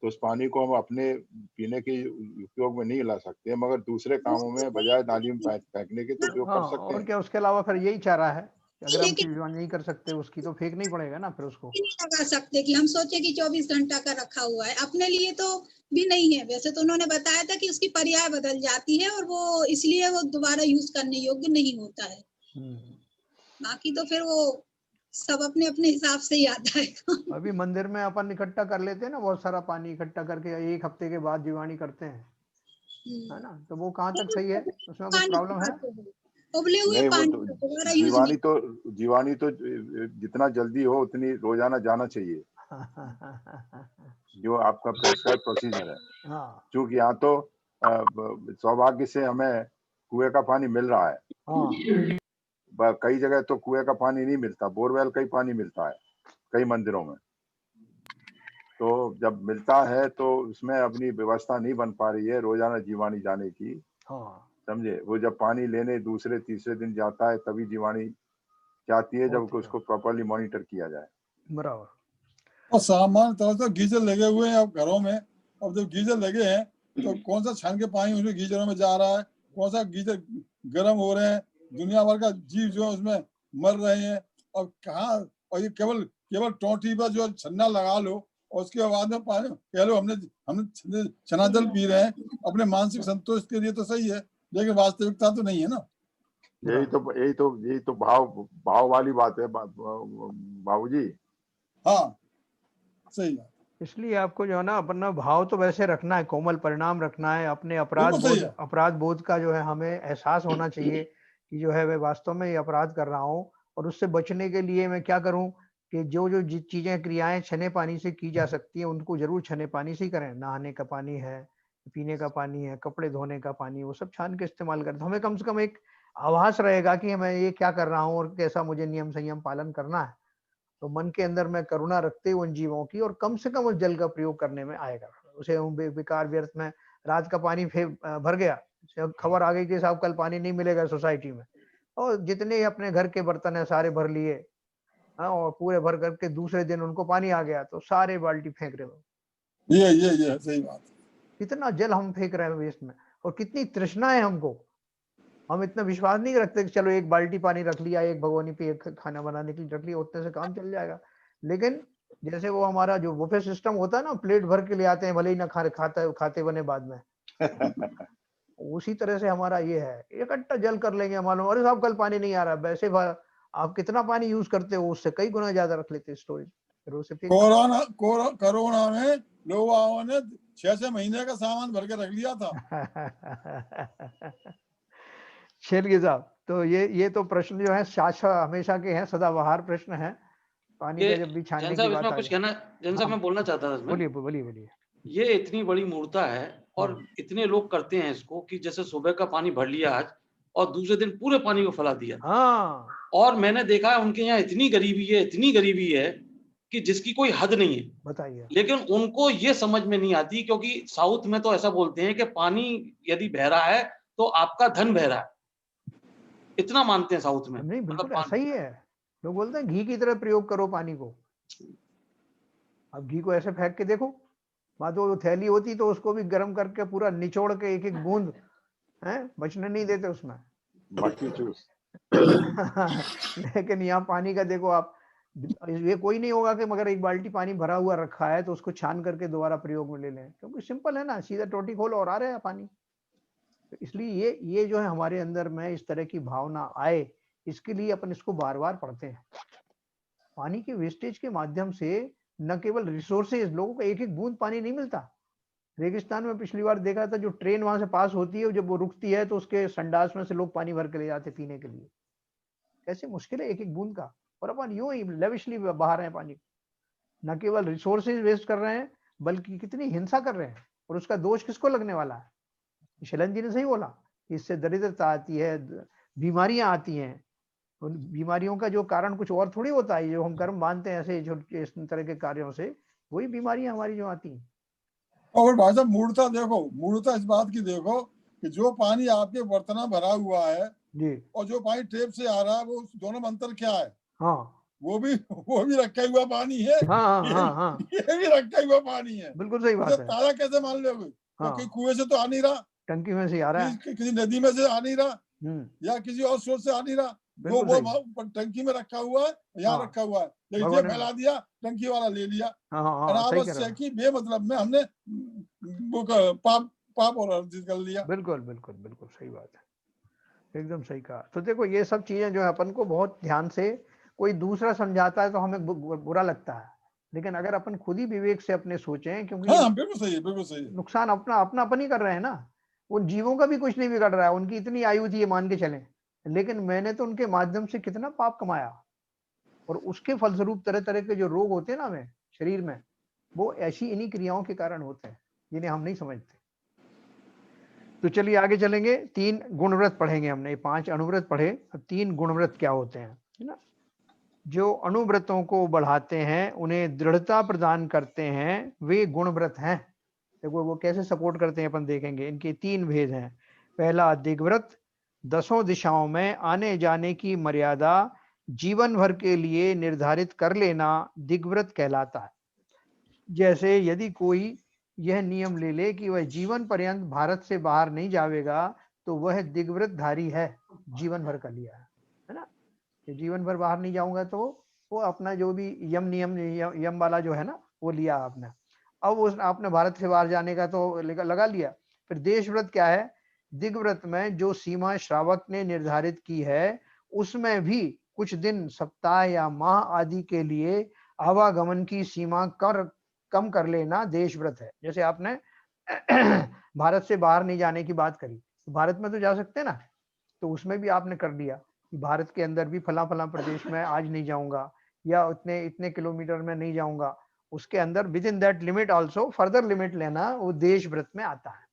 तो उस पानी को हम अपने पीने के उपयोग में नहीं ला सकते, मगर दूसरे कामों में बजाय नाली में फेंकने के तो उपयोग कर सकते हैं।
और क्या उसके अलावा फिर यही चाह रहा है, अगर हम चीज नहीं कर सकते उसकी तो फेंक नहीं पड़ेगा ना, फिर उसको
नहीं लगा सकते कि हम सोचे कि 24 घंटा का रखा हुआ है, अपने लिए तो भी नहीं है। वैसे तो उन्होंने बताया था कि उसकी पर्याय बदल जाती है और वो इसलिए वो दोबारा यूज करने योग्य नहीं होता है। बाकी तो फिर वो सब अपने अपने हिसाब से ही आता है।
अभी मंदिर में अपन इकट्ठा कर लेते हैं ना, बहुत सारा पानी इकट्ठा करके 1 हफ्ते के बाद जीवाणी करते हैं, है ना, तो वो कहाँ तक सही है, उसमें कुछ प्रॉब्लम है?
उबले हुए
पानी जीवाणी तो जितना जल्दी हो उतनी रोजाना जाना चाहिए जो आपका प्रेस्क्राइब प्रोसीजर है। क्योंकि यहाँ तो सौभाग्य से हमें कुएं का पानी मिल रहा है, कई जगह तो कुएं का पानी नहीं मिलता, बोरवेल का ही पानी मिलता है कई मंदिरों में। तो जब मिलता है तो उसमें अपनी व्यवस्था नहीं बन पा रही है रोजाना जीवाणी जाने की, समझे। वो जब पानी लेने दूसरे तीसरे दिन जाता है तभी जीवाणी जाती है, जब उसको प्रॉपर्ली मॉनिटर किया जाए।
बराबर।
और सामान्य तौर से गीजर लगे हुए हैं अब घरों में, अब जब गीजर लगे हैं तो कौन सा छान के पानी उसमें गीजरों में जा रहा है, कौन सा गीजर गर्म हो रहे हैं, दुनिया भर का जीव जो है उसमें मर रहे हैं। और कहाँ, और ये केवल टोंटी पर जो छन्ना लगा लो और उसके बाद में पानी कह लो हमने चना जल पी रहे हैं, अपने मानसिक संतोष के लिए तो सही है, लेकिन वास्तविकता तो नहीं है ना।
यही तो भाव वाली बात है बाबूजी।
हाँ सही है।
इसलिए आपको जो है ना अपना भाव तो वैसे रखना है, कोमल परिणाम रखना है, अपने अपराध बोध का जो है हमें एहसास होना चाहिए कि जो है मैं वास्तव में ये अपराध कर रहा हूँ और उससे बचने के लिए मैं क्या करूँ कि जो चीजें क्रियाएं छने पानी से की जा सकती हैं उनको जरूर छने पानी से ही करें। नहाने का पानी है, पीने का पानी है, कपड़े धोने का पानी, वो सब छान के इस्तेमाल करें तो हमें कम से कम एक आभास रहेगा कि मैं ये क्या कर रहा हूँ और कैसा मुझे नियम संयम पालन करना है। तो मन के अंदर मैं करुणा रखते हुए उन जीवों की और कम से कम उस जल का प्रयोग करने में आएगा। उसे बेकार व्यर्थ में रात का पानी भर गया, खबर आ गई कि साहब कल पानी नहीं मिलेगा सोसाइटी में, और जितने अपने घर के बर्तन है सारे भर लिए, हाँ, और पूरे भर करके दूसरे दिन उनको पानी आ गया तो सारे बाल्टी फेंक रहे हो।
ये सही बात।
कितना जल हम फेंक रहे हैं वेस्ट में, और कितनी तृष्णा है हमको। हम इतना विश्वास नहीं रखते कि चलो एक बाल्टी पानी रख लिया, एक भगोनी पे एक खाना बनाने के लिए रख लिया, उतने से काम चल जाएगा। लेकिन जैसे वो हमारा जो बुफे सिस्टम होता है ना, प्लेट भर के ले आते हैं, भले ही ना खाते बने बाद में उसी तरह से हमारा ये है, इकट्ठा जल कर लेंगे। मालूम, अरे साहब कल पानी नहीं आ रहा, वैसे आप कितना पानी यूज करते हो, उससे कई गुना ज्यादा रख लेते हैं स्टोरेज, फिर उसे
कोरोना में लोगों ने 6 महीने का सामान भर के रख लिया था।
चलिए साहब, तो ये तो प्रश्न जो है शाश्वत हमेशा के हैं, सदाबहार प्रश्न है। पानी का जब भी छानने की बात
कुछ कहना, जैन साहब मैं बोलना चाहता था।
बोलिए।
ये इतनी बड़ी मूर्ता है और इतने लोग करते हैं इसको कि जैसे सुबह का पानी भर लिया आज और दूसरे दिन पूरे पानी को फैला दिया।
हाँ।
और मैंने देखा है उनके यहाँ इतनी गरीबी है कि जिसकी कोई हद नहीं है।
बताइए।
लेकिन उनको ये समझ में नहीं आती, क्योंकि साउथ में तो ऐसा बोलते हैं कि पानी यदि बह रहा है तो आपका धन बह रहा है, इतना मानते हैं साउथ में।
नहीं, बिल्कुल ऐसा ही है। लोग बोलते हैं घी की तरह प्रयोग करो पानी को। अब घी को ऐसे फेंक के देखो, वहां तो थैली होती तो उसको भी गर्म करके पूरा निचोड़ के एक एक बूंद है बचने नहीं देते उसमें। लेकिन यहाँ पानी का देखो आप, ये कोई नहीं होगा कि मगर एक बाल्टी पानी भरा हुआ रखा है तो उसको छान करके दोबारा प्रयोग में ले लें, क्योंकि सिंपल है ना, सीधा टोटी खोलो और आ रहा है पानी। तो इसलिए ये जो है हमारे अंदर में इस तरह की भावना आए, इसके लिए अपन इसको बार बार पढ़ते हैं। पानी के वेस्टेज के माध्यम से न केवल रिसोर्सेज, लोगों को एक एक बूंद पानी नहीं मिलता। रेगिस्तान में पिछली बार देखा था, जो ट्रेन वहां से पास होती है, जब वो रुकती है तो उसके संडास में से लोग पानी भर के ले जाते पीने के लिए। कैसे मुश्किल है एक एक बूंद का, और अपन यूं ही लेविशली बहा रहे हैं पानी। न केवल रिसोर्सेज वेस्ट कर रहे हैं, बल्कि कितनी हिंसा कर रहे हैं। और उसका दोष किसको लगने वाला है? शैलन जी ने सही बोला, इससे दरिद्रता आती है, बीमारियां आती हैं। उन बीमारियों का जो कारण कुछ और थोड़ी होता है, जो हम कर्म मानते हैं ऐसे छोटे इस तरह के कार्यों से, वही बीमारियां हमारी जो आती हैं।
और भाई साहब मूर्ता इस बात की देखो कि जो पानी आपके बर्तन में भरा हुआ है
जी,
और जो पानी टेप से आ रहा है, वो दोनों में अंतर क्या है?
हाँ,
वो भी रखा हुआ पानी है।
हाँ।
ये भी रखा हुआ पानी है।
बिल्कुल सही बात है।
ताजा कैसे मान लोगे? क्योंकि कुएं से तो आ नहीं रहा,
टंकी में से आ रहा है,
किसी नदी में से आ नहीं रहा, या किसी और स्रोत से आ नहीं रहा। वो टंकी में रखा हुआ है, यहाँ रखा हुआ है, ये फैला दिया, टंकी वाला ले लिया। अनावश्यक ही बेमतलब में हमने पाप और अर्जित कर लिया।
बिल्कुल सही बात है, एकदम सही कहा। तो देखो ये सब चीजें जो है अपन को बहुत ध्यान से, कोई दूसरा समझाता है तो हमें बुरा लगता है, लेकिन अगर अपन खुद ही विवेक से अपने सोचें, क्योंकि
बिल्कुल सही
नुकसान अपना अपन ही कर रहे हैं ना। उन जीवों का भी कुछ नहीं बिगड़ रहा है, उनकी इतनी आयु थी ये मान के चलें, लेकिन मैंने तो उनके माध्यम से कितना पाप कमाया, और उसके फलस्वरूप तरह तरह के जो रोग होते हैं ना हमें शरीर में, वो ऐसी इन्हीं क्रियाओं के कारण होते हैं जिन्हें हम नहीं समझते। तो चलिए आगे चलेंगे, 3 गुणव्रत पढ़ेंगे हमने। 5 अनुव्रत पढ़े, अब 3 गुणव्रत क्या होते हैं, है ना। जो अनुव्रतों को बढ़ाते हैं, उन्हें दृढ़ता प्रदान करते हैं, वे गुणव्रत हैं। देखो वो कैसे सपोर्ट करते हैं अपन देखेंगे। इनके 3 भेद हैं। पहला दिग्व्रत, 10 दिशाओं में आने जाने की मर्यादा जीवन भर के लिए निर्धारित कर लेना दिग्व्रत कहलाता है। जैसे यदि कोई यह नियम ले ले कि वह जीवन पर्यंत भारत से बाहर नहीं जाएगा, तो वह दिग्व्रतधारी है, जीवन भर का लिया है ना। कि जीवन भर बाहर नहीं जाऊंगा तो वो अपना जो भी यम वाला जो है ना वो लिया आपने। अब उस आपने भारत से बाहर जाने का तो लगा लिया। फिर देशव्रत क्या है? दिग्व्रत में जो सीमा श्रावक ने निर्धारित की है, उसमें भी कुछ दिन, सप्ताह या माह आदि के लिए आवागमन की सीमा कम कर लेना देशव्रत है। जैसे आपने भारत से बाहर नहीं जाने की बात करी, तो भारत में तो जा सकते हैं ना, तो उसमें भी आपने कर दिया कि भारत के अंदर भी फला प्रदेश में आज नहीं जाऊंगा, या इतने किलोमीटर में नहीं जाऊंगा। उसके अंदर with in that limit also further limit लेना, वो देशव्रत में आता है।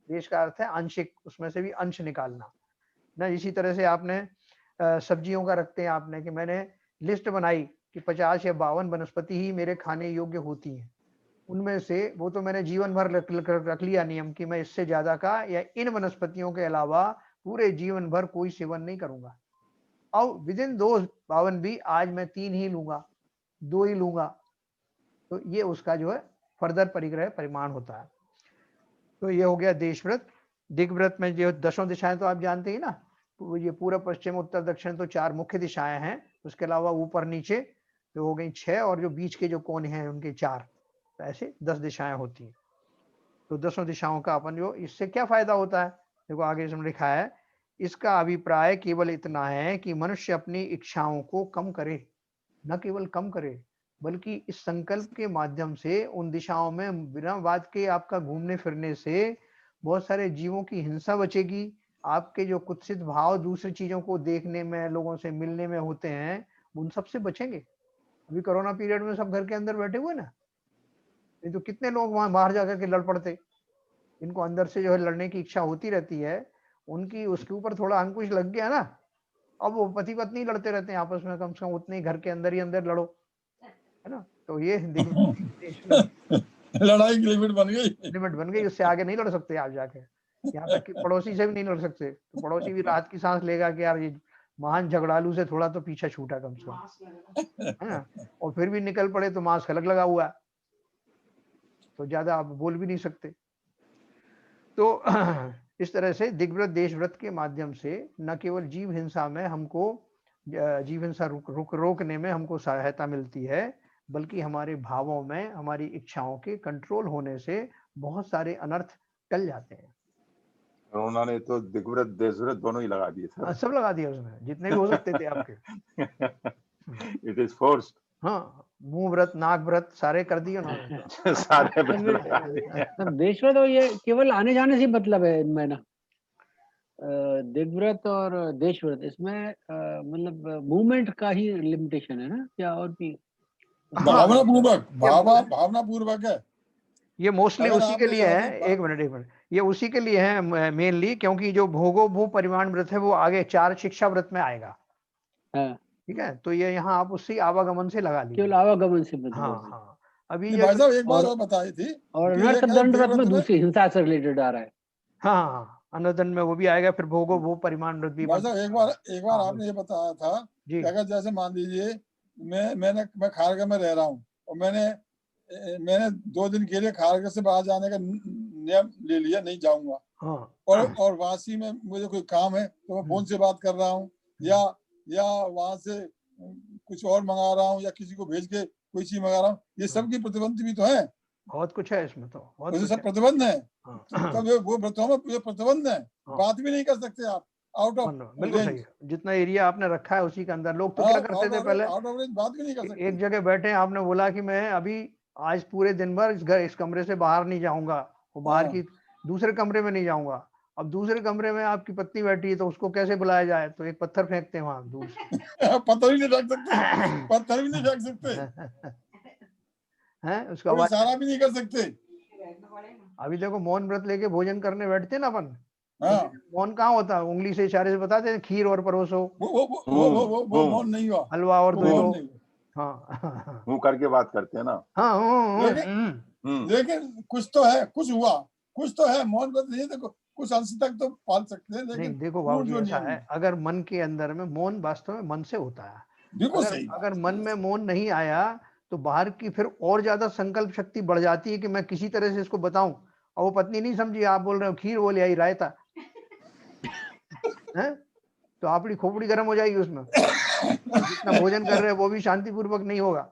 देश का अर्थ है आंशिक, उसमें से भी अंश निकालना ना। इसी तरह से आपने सब्जियों का रखते हैं आपने कि मैंने लिस्ट बनाई कि 50 या 52 वनस्पति ही मेरे खाने योग्य होती हैं, उनमें से वो तो मैंने जीवन भर रख लिया नियम कि मैं इससे ज्यादा का या इन वनस्पतियों के अलावा पूरे जीवन भर कोई सेवन नहीं करूंगा। अब विद इन दो 52 भी आज मैं 3 ही लूंगा, 2 ही लूंगा, तो ये उसका जो है फर्दर परिग्रह परिमाण होता है। तो ये हो गया देशव्रत। दिग्व्रत में जो 10 दिशाएं तो आप जानते ही ना, तो ये पूर्व पश्चिम उत्तर दक्षिण तो 4 मुख्य दिशाएं हैं, उसके अलावा ऊपर नीचे तो हो गई 6, और जो बीच के जो कोण हैं उनके 4, तो ऐसे 10 दिशाएं होती हैं। तो 10 दिशाओं का अपन जो, इससे क्या फायदा होता है, देखो आगे इसमें लिखा है, इसका अभिप्राय केवल इतना है कि मनुष्य अपनी इच्छाओं को कम करे, न केवल कम करे बल्कि इस संकल्प के माध्यम से उन दिशाओं में बिना बात के आपका घूमने फिरने से बहुत सारे जीवों की हिंसा बचेगी। आपके जो कुत्सित भाव दूसरी चीजों को देखने में, लोगों से मिलने में होते हैं, उन सब से बचेंगे। अभी कोरोना पीरियड में सब घर के अंदर बैठे हुए ना, नहीं तो कितने लोग वहां बाहर जाकर के लड़ पड़ते। इनको अंदर से जो है लड़ने की इच्छा होती रहती है, उनकी उसके ऊपर थोड़ा अंकुश लग गया ना, अब वो पति पत्नी लड़ते रहते हैं आपस में, कम से कम उतने घर के अंदर ही अंदर लड़ो, है ना। तो ये
लड़ाई की लिमिट बन गई,
उससे आगे नहीं लड़ सकते आप जाके, यहाँ तक कि पड़ोसी से भी नहीं लड़ सकते। तो पड़ोसी भी रात की सांस लेगा कि यार ये महान झगड़ालू से थोड़ा तो पीछा छूटा कम से कम, है ना। और फिर भी निकल पड़े तो मास्क अलग लगा हुआ है, तो ज्यादा आप बोल भी नहीं सकते। तो इस तरह से दिग्व्रत देशव्रत के माध्यम से न केवल जीव हिंसा में हमको, जीव हिंसा रोकने में हमको सहायता मिलती है, बल्कि हमारे भावों में, हमारी इच्छाओं के कंट्रोल होने से बहुत सारे अनर्थ टल जाते हैं।
उन्होंने तो दिग्व्रत देशव्रत दोनों ही लगा दिए सर।
सब लगा दिया उसमें, जितने भी हो सकते थे आपके।
It is forced.
हाँ, मुंह व्रत, नाक व्रत सारे कर दिए उन्होंने।
सारे व्रत।
देशव्रत और ये केवल आने जाने से मतलब है इनमें ना, दिग्व्रत और देशव्रत, इसमें मतलब मूवमेंट का ही लिमिटेशन है ना, क्या और भी?
भावना पूर्वक है
ये मोस्टली उसी के लिए है। एक मिनट, ये उसी के लिए है मेनली, क्योंकि जो भोगो भू परिमाण व्रत है वो आगे 4 शिक्षा व्रत में आएगा। ठीक है, तो ये यहाँ आप उससे आवागमन से लगा लीजिए,
केवल आवागमन से।
हाँ। अभी
भाई साहब एक बात और बताई थी,
और अनर्थ दंड व्रत में दूसरी हिंसा से रिलेटेड आ रहा है।
हाँ, अनर्थ में वो भी आएगा, फिर भोगो भू परिमाण व्रत भी।
एक बार आपने ये बताया था कि अगर जैसे मान लीजिए मैं खारगा में रह रहा हूँ और मैंने 2 दिन के लिए खारगा से बाहर जाने का नियम ले लिया, नहीं जाऊंगा, और वासी में मुझे कोई काम है तो मैं फोन से बात कर रहा हूँ, या वहां से कुछ और मंगा रहा हूँ, या किसी को भेज के कोई चीज मंगा रहा हूँ, ये सब की प्रतिबंध भी तो है।
बहुत कुछ है इसमें, तो बहुत
सब प्रतिबंध है। तब वो व्रतों में प्रतिबंध है, बात भी नहीं कर सकते आप आउट ऑफ।
बिल्कुल सही है, जितना एरिया आपने रखा है उसी के अंदर। लोग तो क्या करते थे पहले,
आउट ऑफ रेंज बात भी नहीं कर सकते।
एक जगह बैठे, आपने बोला कि मैं अभी आज पूरे दिन भर इस कमरे से बाहर नहीं जाऊंगा, वो बाहर की दूसरे कमरे में नहीं जाऊंगा। अब दूसरे कमरे में आपकी पत्नी बैठी है, तो उसको कैसे बुलाया जाए, तो एक पत्थर फेंकते हैं वहां दूर से।
पत्थर भी नहीं फेंक सकते, पत्थर भी नहीं फेंक सकते
हैं, उसका
इशारा भी नहीं कर सकते।
अभी देखो मौन व्रत लेके भोजन करने बैठते हैं ना अपन, मौन कहाँ होता है, उंगली से इशारे से बताते हैं खीर और परोसो,
वो मौन नहीं हुआ,
हलवा और दूध। हाँ,
मुंह करके बात करते हैं ना।
हाँ,
लेकिन कुछ तो है, कुछ हुआ, कुछ तो है। मौन व्रत नहीं, देखो कुछ अंश तक तो पाल सकते हैं, लेकिन
नहीं, देखो बाबू जी ऐसा है, अगर मन के अंदर में मौन वास्तव में मन से होता है। अगर मन में मौन नहीं आया तो बाहर की फिर और ज्यादा संकल्प शक्ति बढ़ जाती है कि मैं किसी तरह से इसको बताऊं, और वो पत्नी नहीं समझी, आप बोल रहे हो खीर, बोले आई रायता है, तो आपकी खोपड़ी गर्म हो जाएगी उसमें। जितना भोजन कर रहे हैं वो भी शांतिपूर्वक नहीं होगा।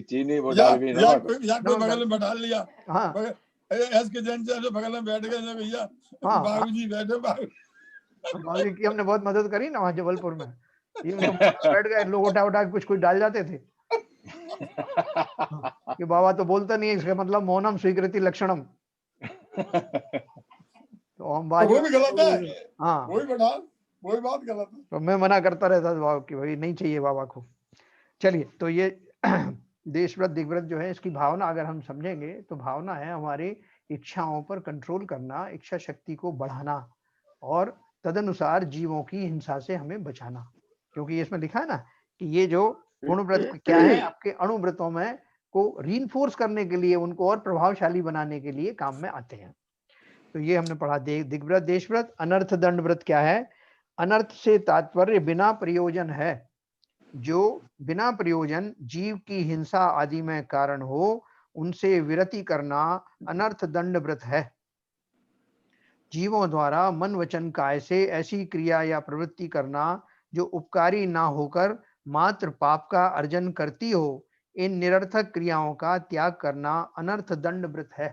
चीनी
बगल में बैठा लिया,
हाँ,
बगल में बैठ गए भैया, बाबूजी बैठे,
बाबूजी की हमने बहुत मदद करी ना वहाँ जबलपुर में, ये बैठ गए लोग, उठा कुछ डाल जाते थे कि बाबा तो बोलता नहीं है, इसका मतलब मौनम स्वीकृति लक्षणम। तो हम बात,
वो भी गलत है।
हाँ,
वही बात गलत है।
तो मैं मना करता रहता था बाबा कि भाई नहीं चाहिए बाबा को। चलिए, तो ये देशव्रत दिग्व्रत जो है, इसकी भावना अगर हम समझेंगे तो भावना है हमारी इच्छाओं पर कंट्रोल करना, इच्छा शक्ति को बढ़ाना, और तदनुसार जीवों की हिंसा से हमें बचाना। क्योंकि इसमें लिखा है ना कि ये जो गुणव्रत क्या है, आपके अणुव्रतों में को रीइंफोर्स करने के लिए, उनको और प्रभावशाली बनाने के लिए काम में आते हैं। तो ये हमने पढ़ा दिग्व्रत देशव्रत। अनर्थ दंड व्रत क्या है? अनर्थ से तात्पर्य बिना प्रयोजन है, जो बिना प्रयोजन जीव की हिंसा आदि में कारण हो, उनसे विरति करना अनर्थ दंड व्रत है। जीवों द्वारा मन वचन काय से ऐसी क्रिया या प्रवृत्ति करना जो उपकारी ना होकर मात्र पाप का अर्जन करती हो, इन निरर्थक क्रियाओं का त्याग करना अनर्थ दंड व्रत है।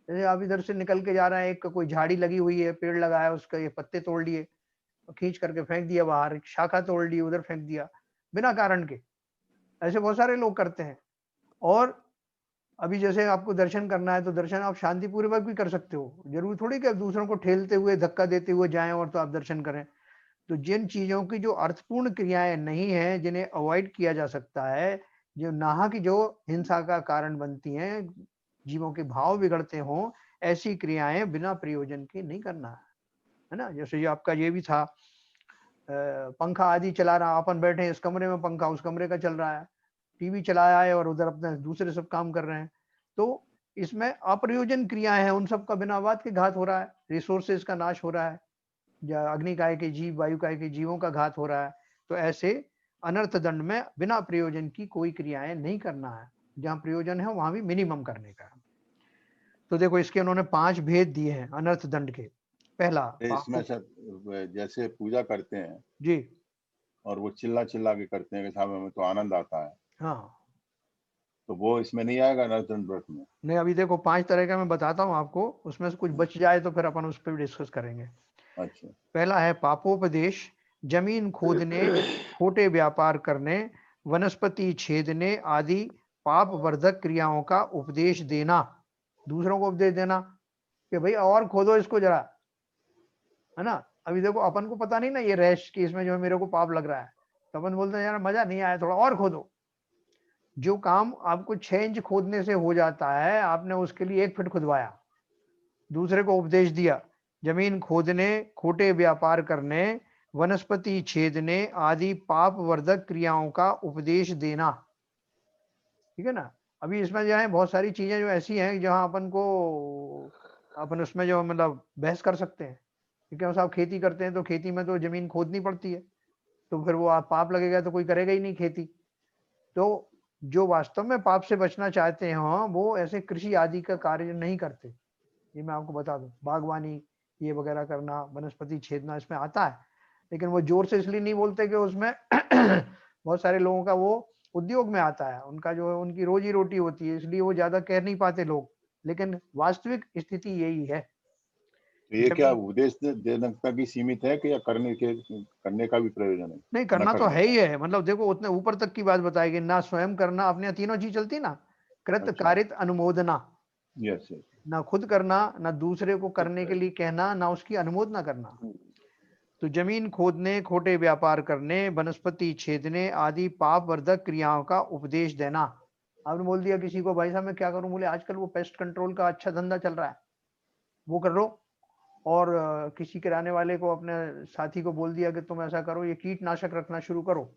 जैसे आप इधर से निकल के जा रहे हैं, एक कोई झाड़ी लगी हुई है, पेड़ लगाया, उसका ये पत्ते तोड़ लिए, खींच करके फेंक दिया बाहर, शाखा तोड़ ली उधर फेंक दिया बिना कारण के। ऐसे बहुत सारे लोग करते हैं। और अभी जैसे आपको दर्शन करना है तो दर्शन आप शांतिपूर्वक भी कर सकते हो, जरूरी थोड़ी कि आप दूसरों को ठेलते हुए धक्का देते हुए जाएं और तो आप दर्शन करें। तो जिन चीजों की जो अर्थपूर्ण क्रियाएं नहीं है, जिन्हें अवॉइड किया जा सकता है, जो नाहक जो हिंसा का कारण बनती हैं, जीवों के भाव बिगड़ते हों, ऐसी क्रियाएं बिना प्रयोजन के नहीं करना है ना। जैसे ये आपका ये भी था, पंखा आदि चला रहा, अपन बैठे इस कमरे में, पंखा उस कमरे का चल रहा है, टीवी चलाया है और उधर अपने दूसरे सब काम कर रहे हैं, तो इसमें अप्रयोजन क्रियाएं हैं, उन सब का बिना बात के घात हो रहा है, रिसोर्सेज का नाश हो रहा है, या अग्निकाय के जीव, वायुकाय के जीवों का घात हो रहा है। तो ऐसे अनर्थ दंड में बिना प्रयोजन की कोई क्रियाएं नहीं करना है, जहां प्रयोजन है वहां भी मिनिमम करने का। तो देखो इसके उन्होंने 5 भेद दिए हैं अनर्थ दंड के। पहला,
इसमें सर जैसे पूजा करते हैं
जी,
और वो चिल्ला चिल्ला के करते हैं कि साहब हमें तो आनंद आता है,
हाँ,
तो वो इसमें नहीं आएगा अनर्थ दंड व्रत में?
नहीं, अभी देखो 5 तरह का मैं बताता हूँ आपको, उसमें से कुछ बच जाए तो फिर अपन उस पर भी डिस्कस करेंगे।
अच्छा।
पहला है पापोपदेश, जमीन खोदने, खोटे व्यापार करने, वनस्पति छेदने आदि पाप वर्धक क्रियाओं का उपदेश देना। दूसरों को उपदेश देना कि भाई और खोदो इसको जरा, है ना। अभी देखो अपन को पता नहीं ना ये रैश की, इसमें जो है मेरे को पाप लग रहा है, तो अपन बोलते हैं यार मजा नहीं आया, थोड़ा और खोदो। जो काम आपको 6 इंच खोदने से हो जाता है, आपने उसके लिए 1 फीट खुदवाया, दूसरे को उपदेश दिया। जमीन खोदने, खोटे व्यापार करने, वनस्पति छेदने आदि पाप वर्धक क्रियाओं का उपदेश देना, ठीक है ना। अभी इसमें जो है बहुत सारी चीजें जो ऐसी हैं जहां अपन उसमें जो मतलब बहस कर सकते हैं, क्योंकि आप खेती करते हैं तो खेती में तो जमीन खोदनी पड़ती है, तो फिर वो आप पाप लगेगा तो कोई करेगा ही नहीं खेती। तो जो वास्तव में पाप से बचना चाहते हैं वो ऐसे कृषि आदि का कार्य नहीं करते, ये मैं आपको बता दूं। बागवानी ये वगैरह करना, वनस्पति छेदना इसमें आता है, लेकिन वो जोर से इसलिए नहीं बोलते कि उसमें बहुत सारे लोगों का वो उद्योग में आता है, उनका जो है उनकी रोजी रोटी होती है, इसलिए वो ज्यादा कह नहीं पाते लोग, लेकिन वास्तविक स्थिति यही है।
तो ये क्या उपदेश देने तक ही सीमित है कि या करने का भी प्रयोजन है?
नहीं, करना तो है ही है, मतलब देखो उतने ऊपर तक की बात बताएगी ना, स्वयं करना, अपने तीनों चीज चलती ना, कृत कारित अनुमोदना,
यस,
ना खुद करना, ना दूसरे को करने के लिए कहना, ना उसकी अनुमोदना करना। तो जमीन खोदने, खोटे व्यापार करने, वनस्पति छेदने आदि पाप वर्धक क्रियाओं का उपदेश देना। आपने बोल दिया किसी को, भाई साहब मैं क्या करूं, बोले आजकल वो पेस्ट कंट्रोल का अच्छा धंधा चल रहा है, वो कर लो। और किसी किराने वाले को, अपने साथी को बोल दिया कि तुम ऐसा करो, ये कीटनाशक रखना शुरू करो,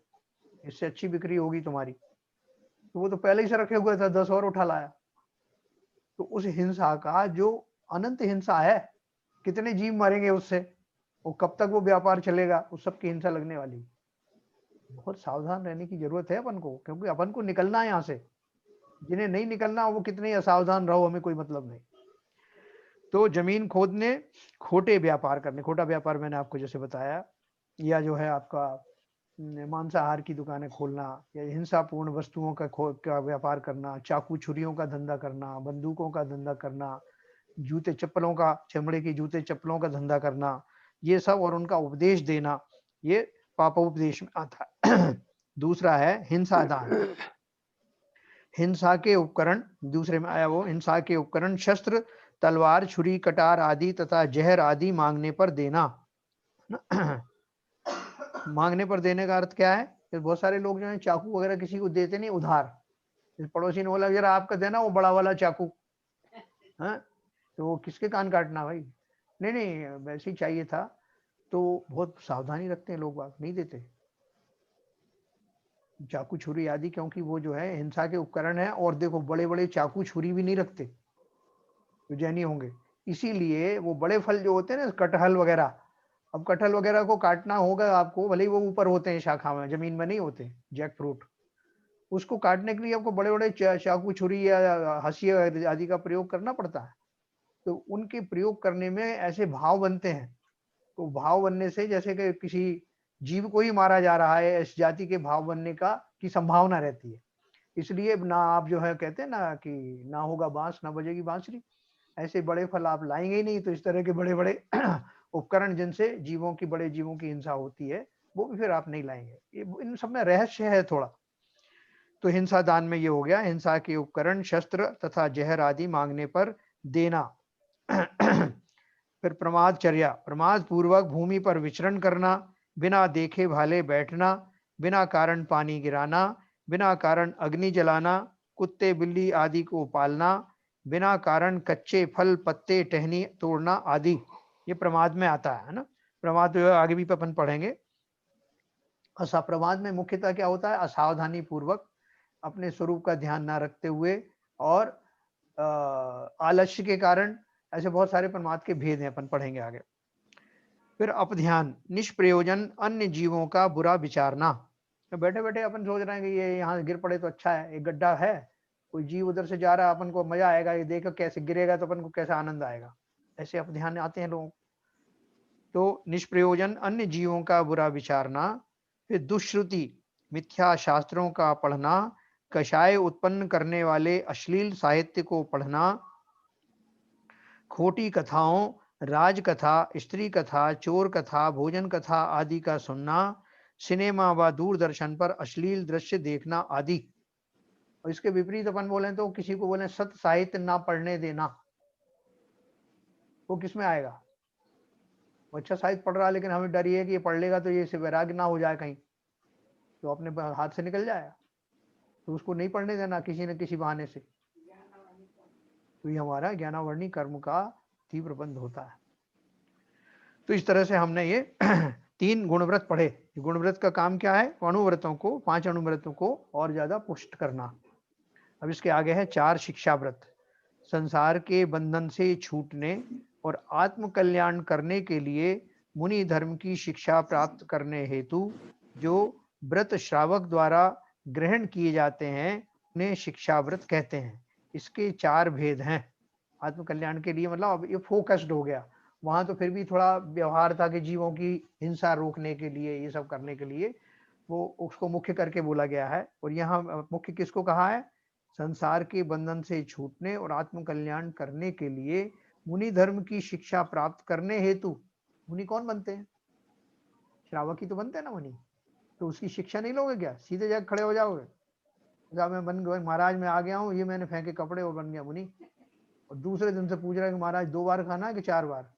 इससे अच्छी बिक्री होगी तुम्हारी। तो वो तो पहले ही से रखे हुए था, 10 और उठा लाया। तो उस हिंसा का जो अनंत हिंसा है, कितने जीव मरेंगे उससे, और कब तक वो व्यापार चलेगा, उस सब की हिंसा लगने वाली। बहुत सावधान रहने की जरूरत है अपन को, क्योंकि अपन को निकलना है यहाँ से। जिन्हें नहीं निकलना वो कितने असावधान रहो, हमें कोई मतलब नहीं। तो जमीन खोदने, खोटे व्यापार करने, खोटा व्यापार मैंने आपको जैसे बताया, या जो है आपका मांसाहार की दुकानें खोलना, या हिंसापूर्ण वस्तुओं का व्यापार करना, चाकू छुरियों का धंधा करना, बंदूकों का धंधा करना, जूते चप्पलों का, चमड़े की जूते चप्पलों का धंधा करना, ये सब, और उनका उपदेश देना, ये पापोपदेश में आता है। दूसरा है हिंसा दान, हिंसा के उपकरण, दूसरे में आया वो, हिंसा के उपकरण शस्त्र, तलवार, छुरी, कटार आदि तथा जहर आदि मांगने पर देना। मांगने पर देने का अर्थ क्या है? बहुत सारे लोग जो है चाकू वगैरह किसी को देते नहीं उधार, पड़ोसी ने बोला जरा आपका देना वो बड़ा वाला चाकू, हाँ, तो वो किसके कान काटना भाई, नहीं नहीं वैसे ही चाहिए था। तो बहुत सावधानी रखते हैं लोग, नहीं देते चाकू छुरी आदि, क्योंकि वो जो है हिंसा के उपकरण है। और देखो बड़े बड़े चाकू छुरी भी नहीं रखते जो जैनी होंगे, इसीलिए वो बड़े फल जो होते हैं ना, कटहल वगैरह, अब कटहल वगैरह को काटना होगा आपको, भले ही वो ऊपर होते हैं शाखा में, जमीन में नहीं होते, जैक फ्रूट, उसको काटने के लिए आपको बड़े बड़े चाकू छुरी या हंसिया आदि का प्रयोग करना पड़ता है। तो उनके प्रयोग करने में ऐसे भाव बनते हैं, तो भाव बनने से जैसे कि किसी जीव को ही मारा जा रहा है, इस जाति के भाव बनने की संभावना रहती है। इसलिए ना आप जो है कहते हैं ना कि ना होगा बांस ना बजेगी बांसुरी, ऐसे बड़े फल आप लाएंगे ही नहीं। तो इस तरह के बड़े बड़े उपकरण जिनसे बड़े जीवों की हिंसा होती है, वो भी फिर आप नहीं लाएंगे। इन सब में रहस्य है थोड़ा। तो हिंसा दान में ये हो गया, हिंसा के उपकरण शस्त्र तथा जहर आदि मांगने पर देना। फिर प्रमादचर्या, प्रमाद पूर्वक भूमि पर विचरण करना, बिना देखे भाले बैठना, बिना कारण पानी गिराना, बिना कारण अग्नि जलाना, कुत्ते बिल्ली आदि को पालना, बिना कारण कच्चे फल पत्ते टहनी तोड़ना आदि, ये प्रमाद में आता है ना। प्रमाद जो है आगे भी अपन पढ़ेंगे। प्रमाद में मुख्यतः क्या होता है, असावधानी पूर्वक अपने स्वरूप का ध्यान ना रखते हुए और आलस्य के कारण, ऐसे बहुत सारे प्रमाद के भेद हैं, अपन पढ़ेंगे आगे। फिर अपध्यान, निष्प्रयोजन अन्य जीवों का बुरा विचारना। तो बैठे बैठे अपन सोच रहे हैं कि ये यहाँ गिर पड़े तो अच्छा है, एक गड्ढा है, कोई जीव उधर से जा रहा है, अपन को मजा आएगा, ये देखो कैसे गिरेगा तो अपन को कैसा आनंद आएगा, ऐसे अपध्यान आते हैं लोगों। तो निष्प्रयोजन अन्य जीवों का बुरा विचारना। फिर दुष्श्रुति, मिथ्या शास्त्रों का पढ़ना, कषाय उत्पन्न करने वाले अश्लील साहित्य को पढ़ना, खोटी कथाओं, राजकथा, स्त्री कथा, चोर कथा, भोजन कथा आदि का सुनना, सिनेमा व दूरदर्शन पर अश्लील दृश्य देखना आदि। और इसके विपरीत अपन बोले तो किसी को बोले सत्य साहित्य ना पढ़ने देना, वो किस में आएगा? अच्छा साहित्य पढ़ रहा है लेकिन हमें डर ये है कि ये पढ़ लेगा तो ये वैराग्य ना हो जाए कहीं, तो अपने हाथ से निकल जाएगा, तो उसको नहीं पढ़ने देना किसी न किसी बहाने से। तो ये हमारा ज्ञानावर्णी कर्म का तीव्र बंध होता है। तो इस तरह से हमने ये 3 गुणव्रत पढ़े। गुणव्रत का काम क्या है? अणुव्रतों को, 5 अणुव्रतों को और ज्यादा पुष्ट करना। अब इसके आगे है 4 शिक्षा व्रत। संसार के बंधन से छूटने और आत्म कल्याण करने के लिए मुनि धर्म की शिक्षा प्राप्त करने हेतु जो व्रत श्रावक द्वारा ग्रहण किए जाते हैं उन्हें शिक्षा व्रत कहते हैं। इसके 4 भेद हैं। आत्म कल्याण के लिए मतलब अब ये फोकस्ड हो गया, वहां तो फिर भी थोड़ा व्यवहार था कि जीवों की हिंसा रोकने के लिए, ये सब करने के लिए वो उसको मुख्य करके बोला गया है। और यहाँ मुख्य किसको कहा है? संसार के बंधन से छूटने और आत्म कल्याण करने के लिए मुनि धर्म की शिक्षा प्राप्त करने हेतु। मुनि कौन बनते हैं? श्रावक ही तो बनते हैं ना मुनि। तो उसकी शिक्षा नहीं लोगे क्या? सीधे जाकर खड़े हो जाओगे? मैं बन गया महाराज, मैं आ गया हूँ, ये मैंने फेंके कपड़े और बन गया मुनि। और दूसरे दिन से पूछ रहा है कि महाराज 2 बार खाना है कि 4 बार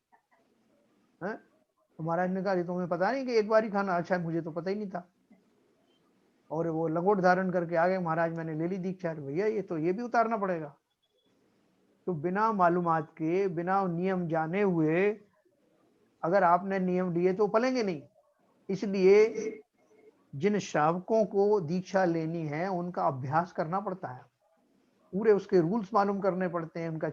है? तो महाराज ने कहा तुम्हें पता नहीं कि 1 बार ही खाना? अच्छा, मुझे तो पता ही नहीं था। और वो लंगोट धारण करके आ गए, महाराज मैंने ले ली दीक्षा। भैया ये तो ये भी उतारना पड़ेगा। तो बिना मालूमात के, बिना नियम जाने हुए अगर आपने नियम लिए तो पलेंगे नहीं। इसलिए जिन श्रावकों को दीक्षा लेनी है उनका अभ्यास करना पड़ता है, पूरे उसके रूल्स मालूम करने पड़ते हैं, उनका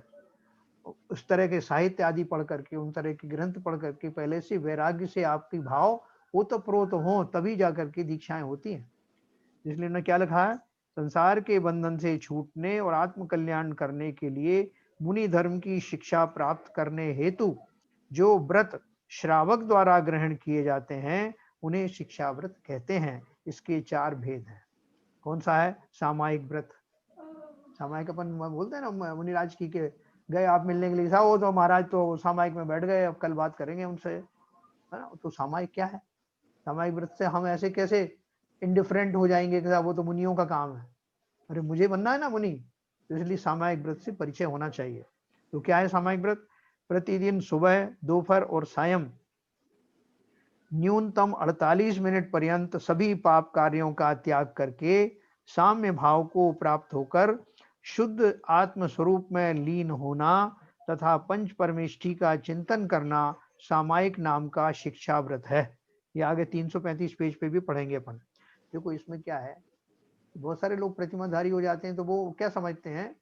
उस तरह के साहित्य आदि पढ़ करके, उन तरह के ग्रंथ पढ़ करके पहले से वैराग्य से आपकी भाव ओतप्रोत हो, तभी जाकर के दीक्षाएं होती हैं। इसलिए उन्होंने क्या लिखा है? संसार के बंधन से छूटने और आत्म कल्याण करने के लिए मुनि धर्म की शिक्षा प्राप्त करने हेतु जो व्रत श्रावक द्वारा ग्रहण किए जाते हैं उन्हें शिक्षा व्रत कहते हैं। इसके 4 भेद हैं। कौन सा है? सामायिक व्रत। सामायिक अपन बोलते हैं ना, मुनिराज की के गए आप मिलने के लिए, साहब तो महाराज तो सामायिक में बैठ गए, अब कल बात करेंगे उनसे, है ना? तो सामायिक क्या है? सामायिक व्रत से हम ऐसे कैसे इंडिफरेंट हो जाएंगे कि वो तो मुनियों का काम है, अरे मुझे बनना है ना मुनि। तो इसलिए सामायिक व्रत से परिचय होना चाहिए। तो क्या है सामायिक व्रत? प्रतिदिन सुबह, दोपहर और सायं न्यूनतम 48 मिनट पर्यंत सभी पाप कार्यों का त्याग करके साम्य भाव को प्राप्त होकर शुद्ध आत्म स्वरूप में लीन होना तथा पंच परमेष्ठी का चिंतन करना सामायिक नाम का शिक्षा व्रत है। ये आगे 335 पेज पे भी पढ़ेंगे अपन। देखो इसमें क्या है, बहुत सारे लोग प्रतिमाधारी हो जाते हैं तो वो क्या समझते हैं,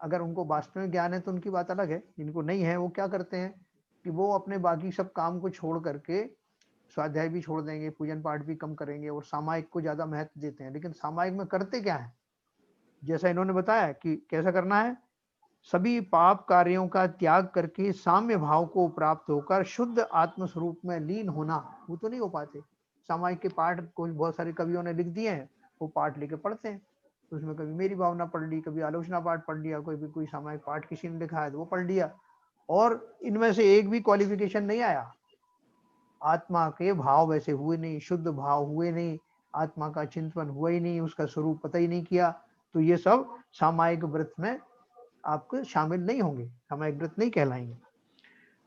अगर उनको वास्तविक ज्ञान है तो उनकी बात अलग है, जिनको नहीं है वो क्या करते हैं कि वो अपने बाकी सब काम को छोड़ करके स्वाध्याय भी छोड़ देंगे, पूजन पाठ भी कम करेंगे और सामायिक को ज्यादा महत्व देते हैं। लेकिन सामायिक में करते क्या है, जैसा इन्होंने बताया कि कैसा करना है, सभी पाप कार्यों का त्याग करके साम्य भाव को प्राप्त होकर शुद्ध आत्म स्वरूप में लीन होना। वो तो नहीं हो पाते। सामायिक के पाठ कोई बहुत सारे कवियों ने लिख दिए हैं, वो पाठ लेके पढ़ते हैं, तो उसमें कभी मेरी भावना पढ़ ली, कभी आलोचना पाठ पढ़ लिया, कोई सामायिक पाठ किसी ने लिखा है तो वो पढ़ लिया, और इनमें से एक भी क्वालिफिकेशन नहीं आया। आत्मा के भाव वैसे हुए नहीं, शुद्ध भाव हुए नहीं, आत्मा का चिंतन हुआ ही नहीं, उसका स्वरूप पता ही नहीं किया, तो ये सब सामायिक व्रत में आपको शामिल नहीं होंगे, सामायिक व्रत नहीं कहलाएंगे।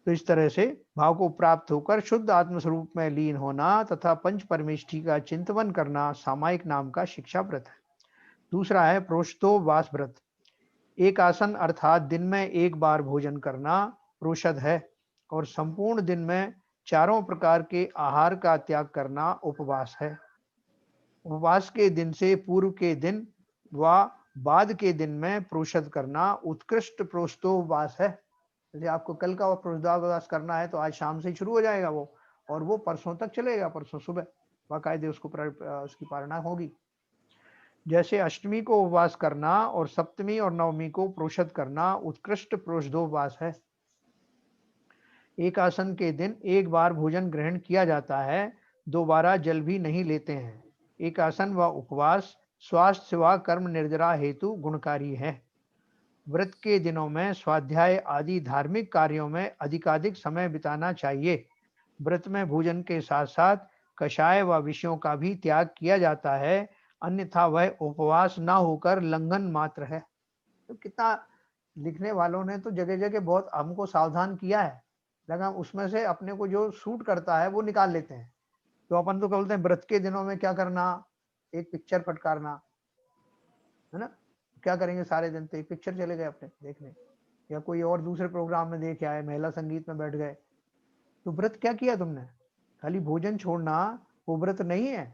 तो इस तरह से भाव को प्राप्त होकर शुद्ध आत्म स्वरूप में लीन होना तथा पंच परमेष्ठी का चिंतन करना सामायिक नाम का शिक्षा व्रत है। दूसरा है प्रोषदोपवास व्रत। एक आसन अर्थात दिन में एक बार भोजन करना प्रोषद है, और संपूर्ण दिन में चारों प्रकार के आहार का त्याग करना उपवास है। उपवास के दिन से पूर्व के दिन व बाद के दिन में प्रोषद करना उत्कृष्ट प्रोषदोपवास है। जैसे आपको कल का प्रोषदोपवास करना है तो आज शाम से शुरू हो जाएगा वो, और वो परसों तक चलेगा, परसों सुबह बाकायदे उसकी पालना होगी। जैसे अष्टमी को उपवास करना और सप्तमी और नवमी को प्रोषद करना उत्कृष्ट प्रोषदोपवास है। एक आसन के दिन एक बार भोजन ग्रहण किया जाता है, दोबारा जल भी नहीं लेते हैं। एक आसन व उपवास स्वास्थ्य व कर्म निर्जरा हेतु गुणकारी है। व्रत के दिनों में स्वाध्याय आदि धार्मिक कार्यों में अधिकाधिक समय बिताना चाहिए। व्रत में भोजन के साथ साथ कषाय व विषयों का भी त्याग किया जाता है, अन्यथा वह उपवास न होकर लंघन मात्र है। तो कितना लिखने वालों ने तो जगह जगह बहुत हमको सावधान किया है, लगा उसमें से अपने को जो सूट करता है वो निकाल लेते हैं। तो अपन तो बोलते हैं व्रत के दिनों में क्या करना, एक पिक्चर फटकारना, है ना, क्या करेंगे सारे दिन, तो एक पिक्चर चले गए अपने देखने, या कोई और दूसरे प्रोग्राम में देख आए, महिला संगीत में बैठ गए। तो व्रत क्या किया तुमने, खाली भोजन छोड़ना वो व्रत नहीं है।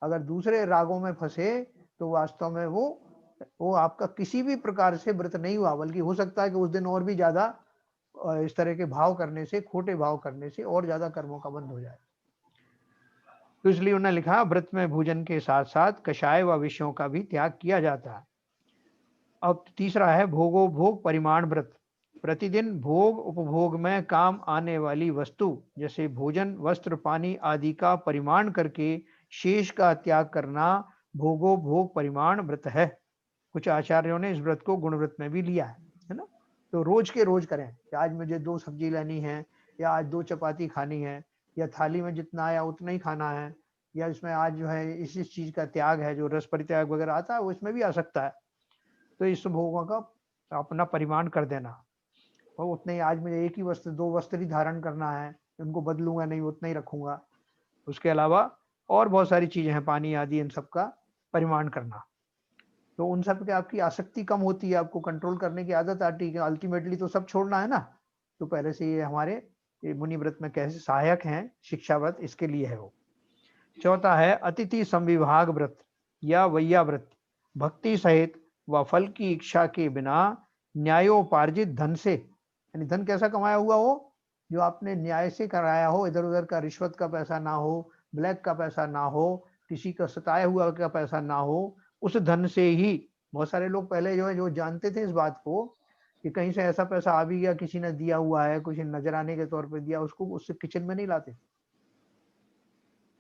अगर दूसरे रागों में फंसे तो वास्तव में वो आपका किसी भी प्रकार से व्रत नहीं हुआ, बल्कि हो सकता है कि उस दिन और भी ज्यादा इस तरह के भाव करने से, खोटे भाव करने से और ज्यादा कर्मों का बंध हो जाए। तो इसलिए उन्होंने लिखा व्रत में भोजन के साथ साथ कषाय व विषयों का भी त्याग किया जाता है। अब तीसरा है भोगोपभोग परिमाण व्रत। प्रतिदिन भोग उपभोग में काम आने वाली वस्तु जैसे भोजन वस्त्र पानी आदि का परिमाण करके शेष का त्याग करना भोगोपभोग परिमाण व्रत है। कुछ आचार्यों ने इस व्रत को गुण व्रत में भी लिया है ना। तो रोज के रोज करें कि आज मुझे 2 सब्जी लेनी है, या आज 2 चपाती खानी है, या थाली में जितना आया उतना ही खाना है, या इसमें आज जो है इस चीज का त्याग है, जो रस परित्याग वगैरह आता है वो इसमें भी आ सकता है। तो इस भोगों का अपना परिमाण कर देना, और उतने ही आज मुझे एक ही वस्त्र 2 वस्त्र ही धारण करना है, उनको बदलूंगा नहीं, उतना ही रखूंगा। उसके अलावा और बहुत सारी चीजें हैं, पानी आदि, इन सब का परिमाण करना। तो उन सब के आपकी आसक्ति कम होती है, आपको कंट्रोल करने की आदत आती है। अल्टीमेटली तो सब छोड़ना है ना, तो पहले से ये हमारे मुनि व्रत में कैसे सहायक हैं, शिक्षा व्रत इसके लिए है वो। चौथा है अतिथि संविभाग व्रत या वैया व्रत। भक्ति सहित व फल की इच्छा के बिना न्यायोपार्जित धन से, यानी धन कैसा कमाया हुआ हो, जो आपने न्याय से कराया हो, इधर उधर का रिश्वत का पैसा ना हो, ब्लैक का पैसा ना हो, किसी का सताया हुआ का पैसा ना हो, उस धन से ही। बहुत सारे लोग पहले जो है जो जानते थे इस बात को कि कहीं से ऐसा पैसा आ भी गया, किसी ने दिया हुआ है, कुछ नजराने के तौर पे दिया, उसको उससे किचन में नहीं लाते,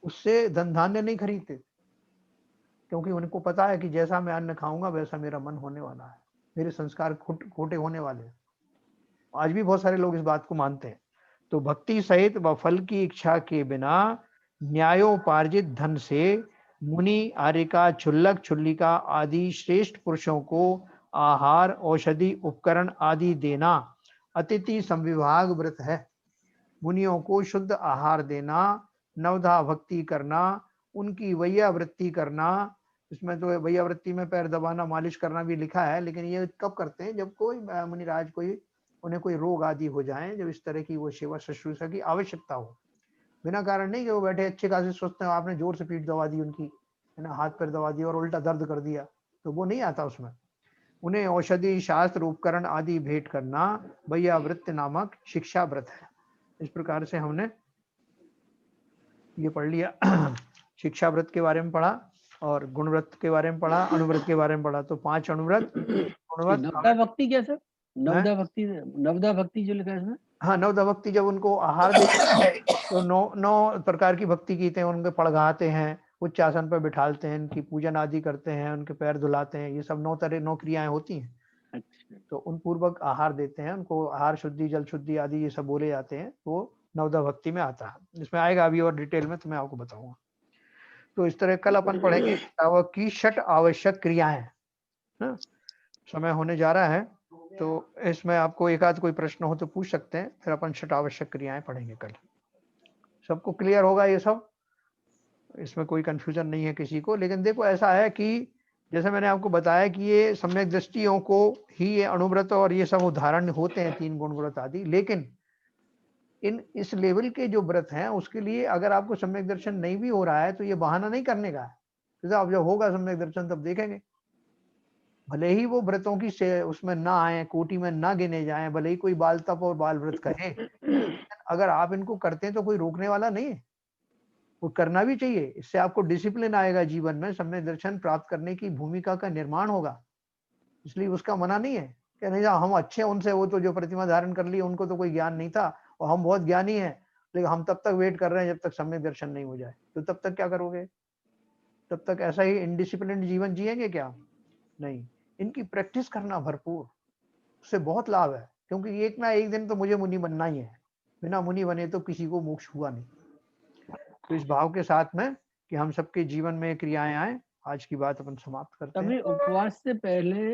उससे धन धान्य नहीं खरीदते, क्योंकि उनको पता है कि जैसा मैं अन्न खाऊंगा वैसा मेरा मन होने वाला है, मेरे संस्कार खोटे होने वाले हैं। आज भी बहुत सारे लोग इस बात को मानते हैं। तो भक्ति सहित व फल की इच्छा के बिना न्यायोपार्जित धन से मुनि आर्यिका क्षुल्लक क्षुल्लिका आदि श्रेष्ठ पुरुषों को आहार औषधि उपकरण आदि देना अतिथि संविभाग व्रत है। मुनियों को शुद्ध आहार देना, नवधा भक्ति करना, उनकी वैयावृत्ति करना। इसमें तो वैयावृत्ति में पैर दबाना मालिश करना भी लिखा है, लेकिन ये कब करते हैं, जब कोई मुनिराज उन्हें कोई रोग आदि हो जाए, जब इस तरह की वो सेवा शुश्रूषा की आवश्यकता हो। बिना कारण नहीं कि वो बैठे अच्छे खासे सोचते हैं, आपने जोर से पीठ दबा दी उनकी, है ना, हाथ पैर दबा दिया और उल्टा दर्द कर दिया, तो वो नहीं आता उसमें। उन्हें औषधि शास्त्र उपकरण आदि भेंट करना वैयावृत्ति नामक शिक्षा व्रत है। इस प्रकार से हमने ये पढ़ लिया। शिक्षा व्रत के बारे में पढ़ा और गुण व्रत के बारे में पढ़ा, अनुव्रत के बारे में पढ़ा। तो 5 अनुव्रत, गुणव्रत।
नवदा भक्ति क्या सर? नवदा भक्ति जो लिखा है इसमें?
हाँ, नवदा भक्ति जब उनको आहार देते हैं तो 9 प्रकार की भक्ति कीते हैं, उनके पड़घाते हैं, उच्च आसन पर बिठालते हैं, उनकी पूजन आदि करते हैं, उनके पैर धुलाते हैं, ये सब 9 क्रियाएं होती हैं।
अच्छा।
तो उन पूर्वक आहार देते हैं, उनको आहार शुद्धि, जल शुद्धि आदि ये सब बोले जाते हैं, वो नवदा भक्ति में आता है। इसमें आएगा अभी और डिटेल में, तो मैं आपको बताऊंगा। तो इस तरह कल अपन पढ़ेंगे श्रावक की 6 आवश्यक क्रियाएं। समय होने जा रहा है, तो इसमें आपको एक आध कोई प्रश्न हो तो पूछ सकते हैं, फिर अपन 6 आवश्यक क्रियाएं पढ़ेंगे कल। सबको क्लियर होगा ये सब, इसमें कोई कंफ्यूजन नहीं है किसी को। लेकिन देखो ऐसा है कि जैसे मैंने आपको बताया कि ये सम्यक दृष्टियों को ही ये अणुव्रत और ये सब उदाहरण होते हैं, 3 गुण व्रत आदि। लेकिन इस लेवल के जो व्रत हैं उसके लिए अगर आपको सम्यक दर्शन नहीं भी हो रहा है तो ये बहाना नहीं करने का है। तो अब जब होगा सम्यक दर्शन तब देखेंगे, भले ही वो व्रतों की से उसमें ना आए, कोटि में ना गिने जाएं, भले ही कोई बाल तप और बाल व्रत कहे, अगर आप इनको करते हैं तो कोई रोकने वाला नहीं है, वो करना भी चाहिए। इससे आपको डिसिप्लिन आएगा जीवन में, सम्यक दर्शन प्राप्त करने की भूमिका का निर्माण होगा। इसलिए उसका मना नहीं है कि नहीं हम अच्छे उनसे, वो तो जो प्रतिमा धारण कर ली उनको तो कोई ज्ञान नहीं था और हम बहुत ज्ञानी हैं, लेकिन हम तब तक वेट कर रहे हैं जब तक सम्यक दर्शन नहीं हो जाए। तो तब तक क्या करोगे? तब तक ऐसा ही इनडिसिप्लिन जीवन जिएंगे क्या? नहीं, इनकी प्रैक्टिस करना भरपूर, उससे बहुत लाभ है। क्योंकि एक ना एक दिन तो मुझे मुनि बनना ही है, बिना मुनि बने तो किसी को मोक्ष हुआ नहीं। तो इस भाव के साथ में कि हम सबके जीवन में क्रियाएं आए, आज की बात अपन समाप्त करते हैं।
उपवास से पहले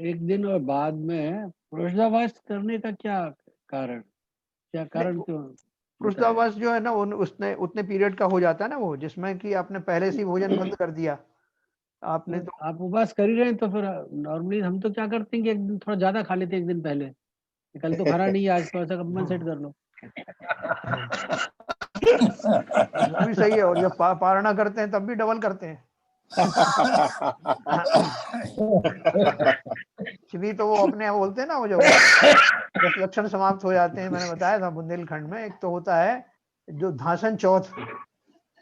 एक दिन और बाद में पुरुषावास करने का क्या कारण क्यों?
पुरुषावास जो है ना, उसने उतने पीरियड का हो जाता है ना, वो जिसमें कि आपने पहले से भोजन बंद कर दिया आपने। तो
आप उपवास कर ही रहे हैं, तो फिर नॉर्मली हम तो क्या करते हैं कि एक दिन थोड़ा ज्यादा खा लेते हैं एक दिन पहले, कल तो खाना नहीं है, आज थोड़ा सा कंपनसेट कर लो।
वो भी सही है, और जब पारणा करते हैं तब भी डबल करते हैं। इसलिए तो वो अपने बोलते हैं ना, वो जब 10 लक्षण समाप्त हो जाते हैं, मैंने बताया था बुंदेलखंड में। एक तो होता है जो धासन चौथ,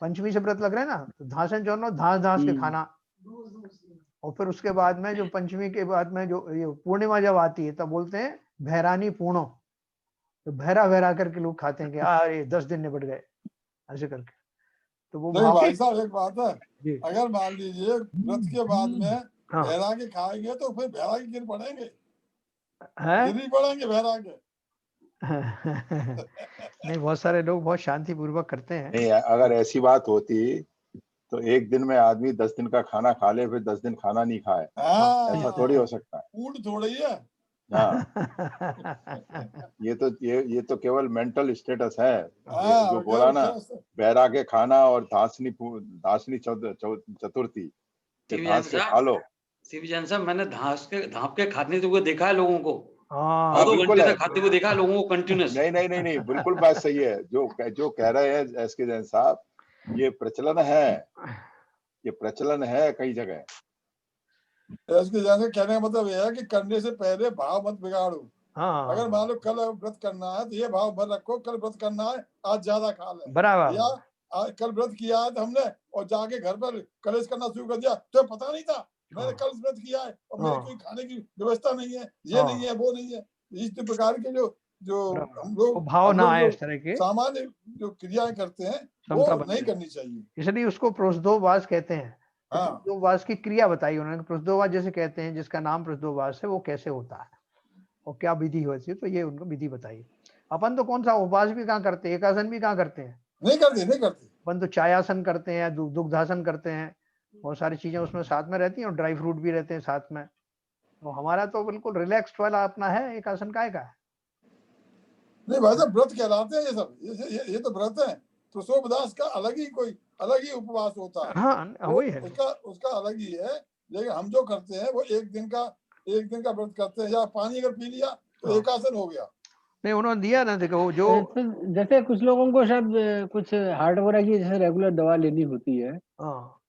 पंचमी से व्रत लग रहे हैं ना, तो धासन चौथ में धास के खाना, और फिर उसके बाद में जो पंचमी के बाद में जो ये पूर्णिमा जब आती है तब बोलते हैं भैरानी पूर्णो, तो भैरा करके लोग खाते हैं कि अरे 10 दिन निपट गए ऐसे करके। तो वो
भाई साहब एक बात है, अगर मान लीजिए व्रत के बाद में भैरा के खाएंगे तो फिर भैरा के गिर पड़ेंगे, गिर पड़ेंगे भैरा के।
नहीं, बहुत सारे लोग बहुत शांति पूर्वक करते हैं।
नहीं, अगर ऐसी बात होती तो एक दिन में आदमी 10 दिन का खाना खा ले, फिर 10 दिन खाना नहीं खाए, ऐसा थोड़ी हो सकता है।
फूड थोड़ी है।
हाँ, ये तो केवल मेंटल स्टेटस है। जो बोला ना, बैरा के खाना और धासनी चतुर्थी धास के खा लो।
शिवजन साहब, मैंने धाप के खाने हुए देखा है लोगों को,
2 घंटे
तक खाते हुए देखा है लोगों को कंटिन्यूस।
नहीं, बिल्कुल बात सही है जो कह रहे हैं एसके जैन साहब, ये प्रचलन है कई जगह।
इसके जैसे कहने का मतलब यह है कि करने से पहले भाव मत बिगाड़ो। अगर मान लो कल व्रत करना है तो ये भाव भर रखो, कल व्रत करना है, आज ज्यादा खा ले,
बराबर।
या कल व्रत किया है तो हमने और जाके घर पर कलेश करना शुरू कर दिया, तो पता नहीं था मैंने कल व्रत किया है और मेरे कोई खाने की व्यवस्था नहीं है, ये नहीं है, वो नहीं है। इस प्रकार के जो हम लोग
भाव ना आए, इस तरह के
सामान्य जो क्रियाएं करते हैं वो नहीं करनी चाहिए।
इसलिए उसको प्रोषदोवास कहते हैं। प्रोषदोवास की क्रिया बताई उन्होंने। प्रोषदोवास जैसे कहते हैं, जिसका नाम प्रोषदोवास है, वो कैसे होता है और क्या विधि होती है, तो ये उनको विधि बताई। अपन तो कौन सा उपवास भी कहाँ करते हैं, एकासन भी कहाँ करते हैं,
नहीं करते।
अपन तो चायासन करते हैं, दुग्धासन करते हैं, बहुत सारी चीजें उसमें साथ में रहती हैं और ड्राई फ्रूट भी रहते हैं साथ में। तो हमारा तो बिल्कुल रिलैक्स्ड वाला अपना है, एकासन का है।
नहीं भाई साहब, व्रत कहलाते हैं ये सब, ये तो व्रत है। तो सोमदास का अलग ही उपवास होता है।
हाँ, वही है,
उसका अलग ही है। लेकिन हम जो करते हैं वो एक दिन का व्रत करते हैं, या पानी अगर पी लिया तो एकासन हो गया।
नहीं, उन्होंने दिया ना, देखो जो
जैसे कुछ लोगों को शायद कुछ हार्ट वगैरह की जैसे रेगुलर दवा लेनी होती है,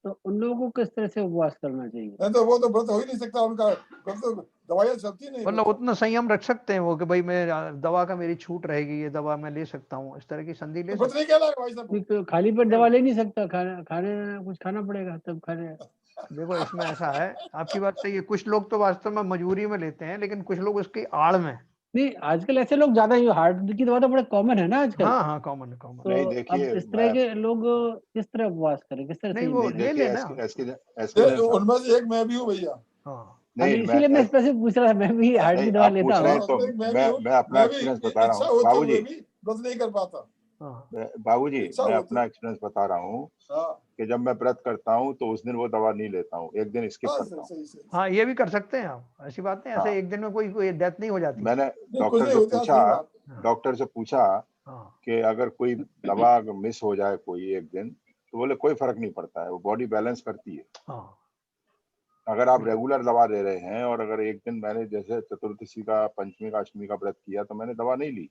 तो उन लोगों को किस तरह से उपवास करना चाहिए?
नहीं तो वो तो व्रत हो ही नहीं सकता उनका, तो दवाइयाँ चलती नहीं।
मतलब उतना संयम रख सकते हैं वो कि भाई मैं दवा का मेरी छूट रहेगी, ये दवा मैं ले सकता हूँ, इस तरह की संधि ले
व्रत नहीं कहलाएगा भाई साहब।
तो खाली पेट दवा ले नहीं सकता, खाने कुछ खाना पड़ेगा तब खाने।
देखो इसमें ऐसा है, आपकी बात सही है, कुछ लोग तो वास्तव में मजबूरी में लेते हैं, लेकिन कुछ लोग उसकी आड़ में।
नहीं, आजकल ऐसे लोग ज्यादा, ये हार्ट की दवा तो बड़ा कॉमन है ना आजकल।
हाँ कॉमन।
तो
नहीं देखिए,
अब इस तरह के लोग किस तरह उपवास करें, किस तरह
नहीं
से?
वो ले लेना।
उनमें से एक मैं भी हूँ भैया।
हाँ
इसीलिए मैं स्पेसिफिक पूछ रहा था, मैं भी हार्ट की दवा लेता हूँ।
तो मैं अपना एक्सपीरियंस बता रहा हूँ बाबूजी।
व्रत नहीं कर पाता
बाबूजी, मैं अपना एक्सपीरियंस बता रहा हूँ कि जब मैं व्रत करता हूँ तो उस दिन वो दवा नहीं लेता हूँ, एक दिन स्किप करता हूँ।
हाँ ये भी कर सकते हैं आप, ऐसी बात नहीं, ऐसे एक दिन में कोई डेथ नहीं हो जाती।
मैंने डॉक्टर से पूछा कि अगर कोई दवा मिस हो जाए कोई एक दिन, तो बोले कोई फर्क नहीं पड़ता है, वो बॉडी बैलेंस करती है। अगर आप रेगुलर दवा ले रहे हैं और अगर एक दिन मैंने जैसे चतुर्दशी का, पंचमी का, अष्टमी का व्रत किया तो मैंने दवा नहीं ली,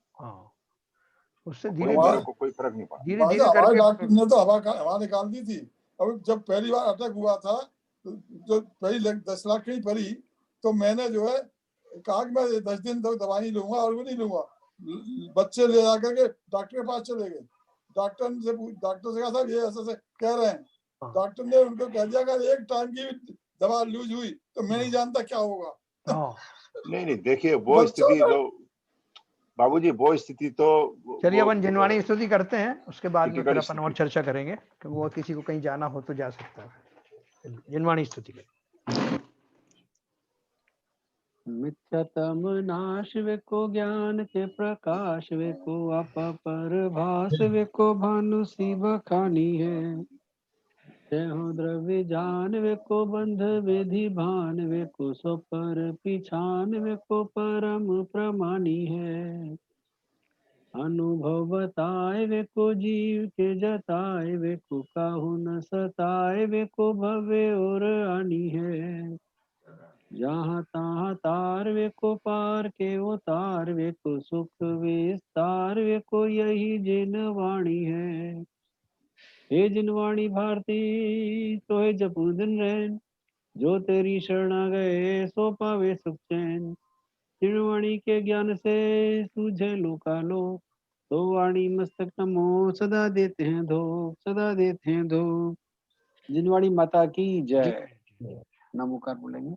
उससे
धीरे धीरे कोई फर्क नहीं पड़ा।
धीरे धीरे
हमारे डॉक्टर ने तो हवा निकाल दी थी। अब जब पहली बार अटैक हुआ था तो पहली 10 लाख की पड़ी, तो मैंने जो है कहा कि मैं 10 दिन तक दवा नहीं लूंगा, और वो नहीं लूंगा। बच्चे ले जाकर के डॉक्टर के पास चले गए, डॉक्टर से कहा साहब ये ऐसे कह रहे हैं। डॉक्टर ने उनको कह दिया कि एक टाइम की दवा लूज हुई तो मैं नहीं जानता क्या होगा।
नहीं देखिए वो स्थिति जो बाबूजी, वो स्थिति तो
चलिए अपन जिनवाणी स्तुति करते हैं, उसके बाद में फिर अपन और चर्चा करेंगे, कि वो किसी को कहीं जाना हो तो जा सकता है। जिनवाणी स्तुति करें।
मिथ्यातम नाश वे को ज्ञान के प्रकाश वे को अपर भास वे को भानु सी बखानी है। जय हो द्रव्य जान वे को बंध विधि भान वे को सो पर पिछान वे को परम प्रमाणी है। अनुभव बताए वे को जीव के जताए वे को काहू न सताए वे को भव्य और आनी है। जहाँ तहाँ तार वे को पार के उतार वे को सुख विस्तार वे को यही जिन वाणी है। हे जिनवाणी भारती तो हे जपू दिन रैन, जो तेरी शरणा गए सो पावे सुख चैन। जिनवाणी के ज्ञान से सूझे लोकालोक, तो वाणी मस्तक नमो सदा देते हैं धो, सदा देते हैं धो। जिनवाणी माता की जय। नमोकार बोलेंगे।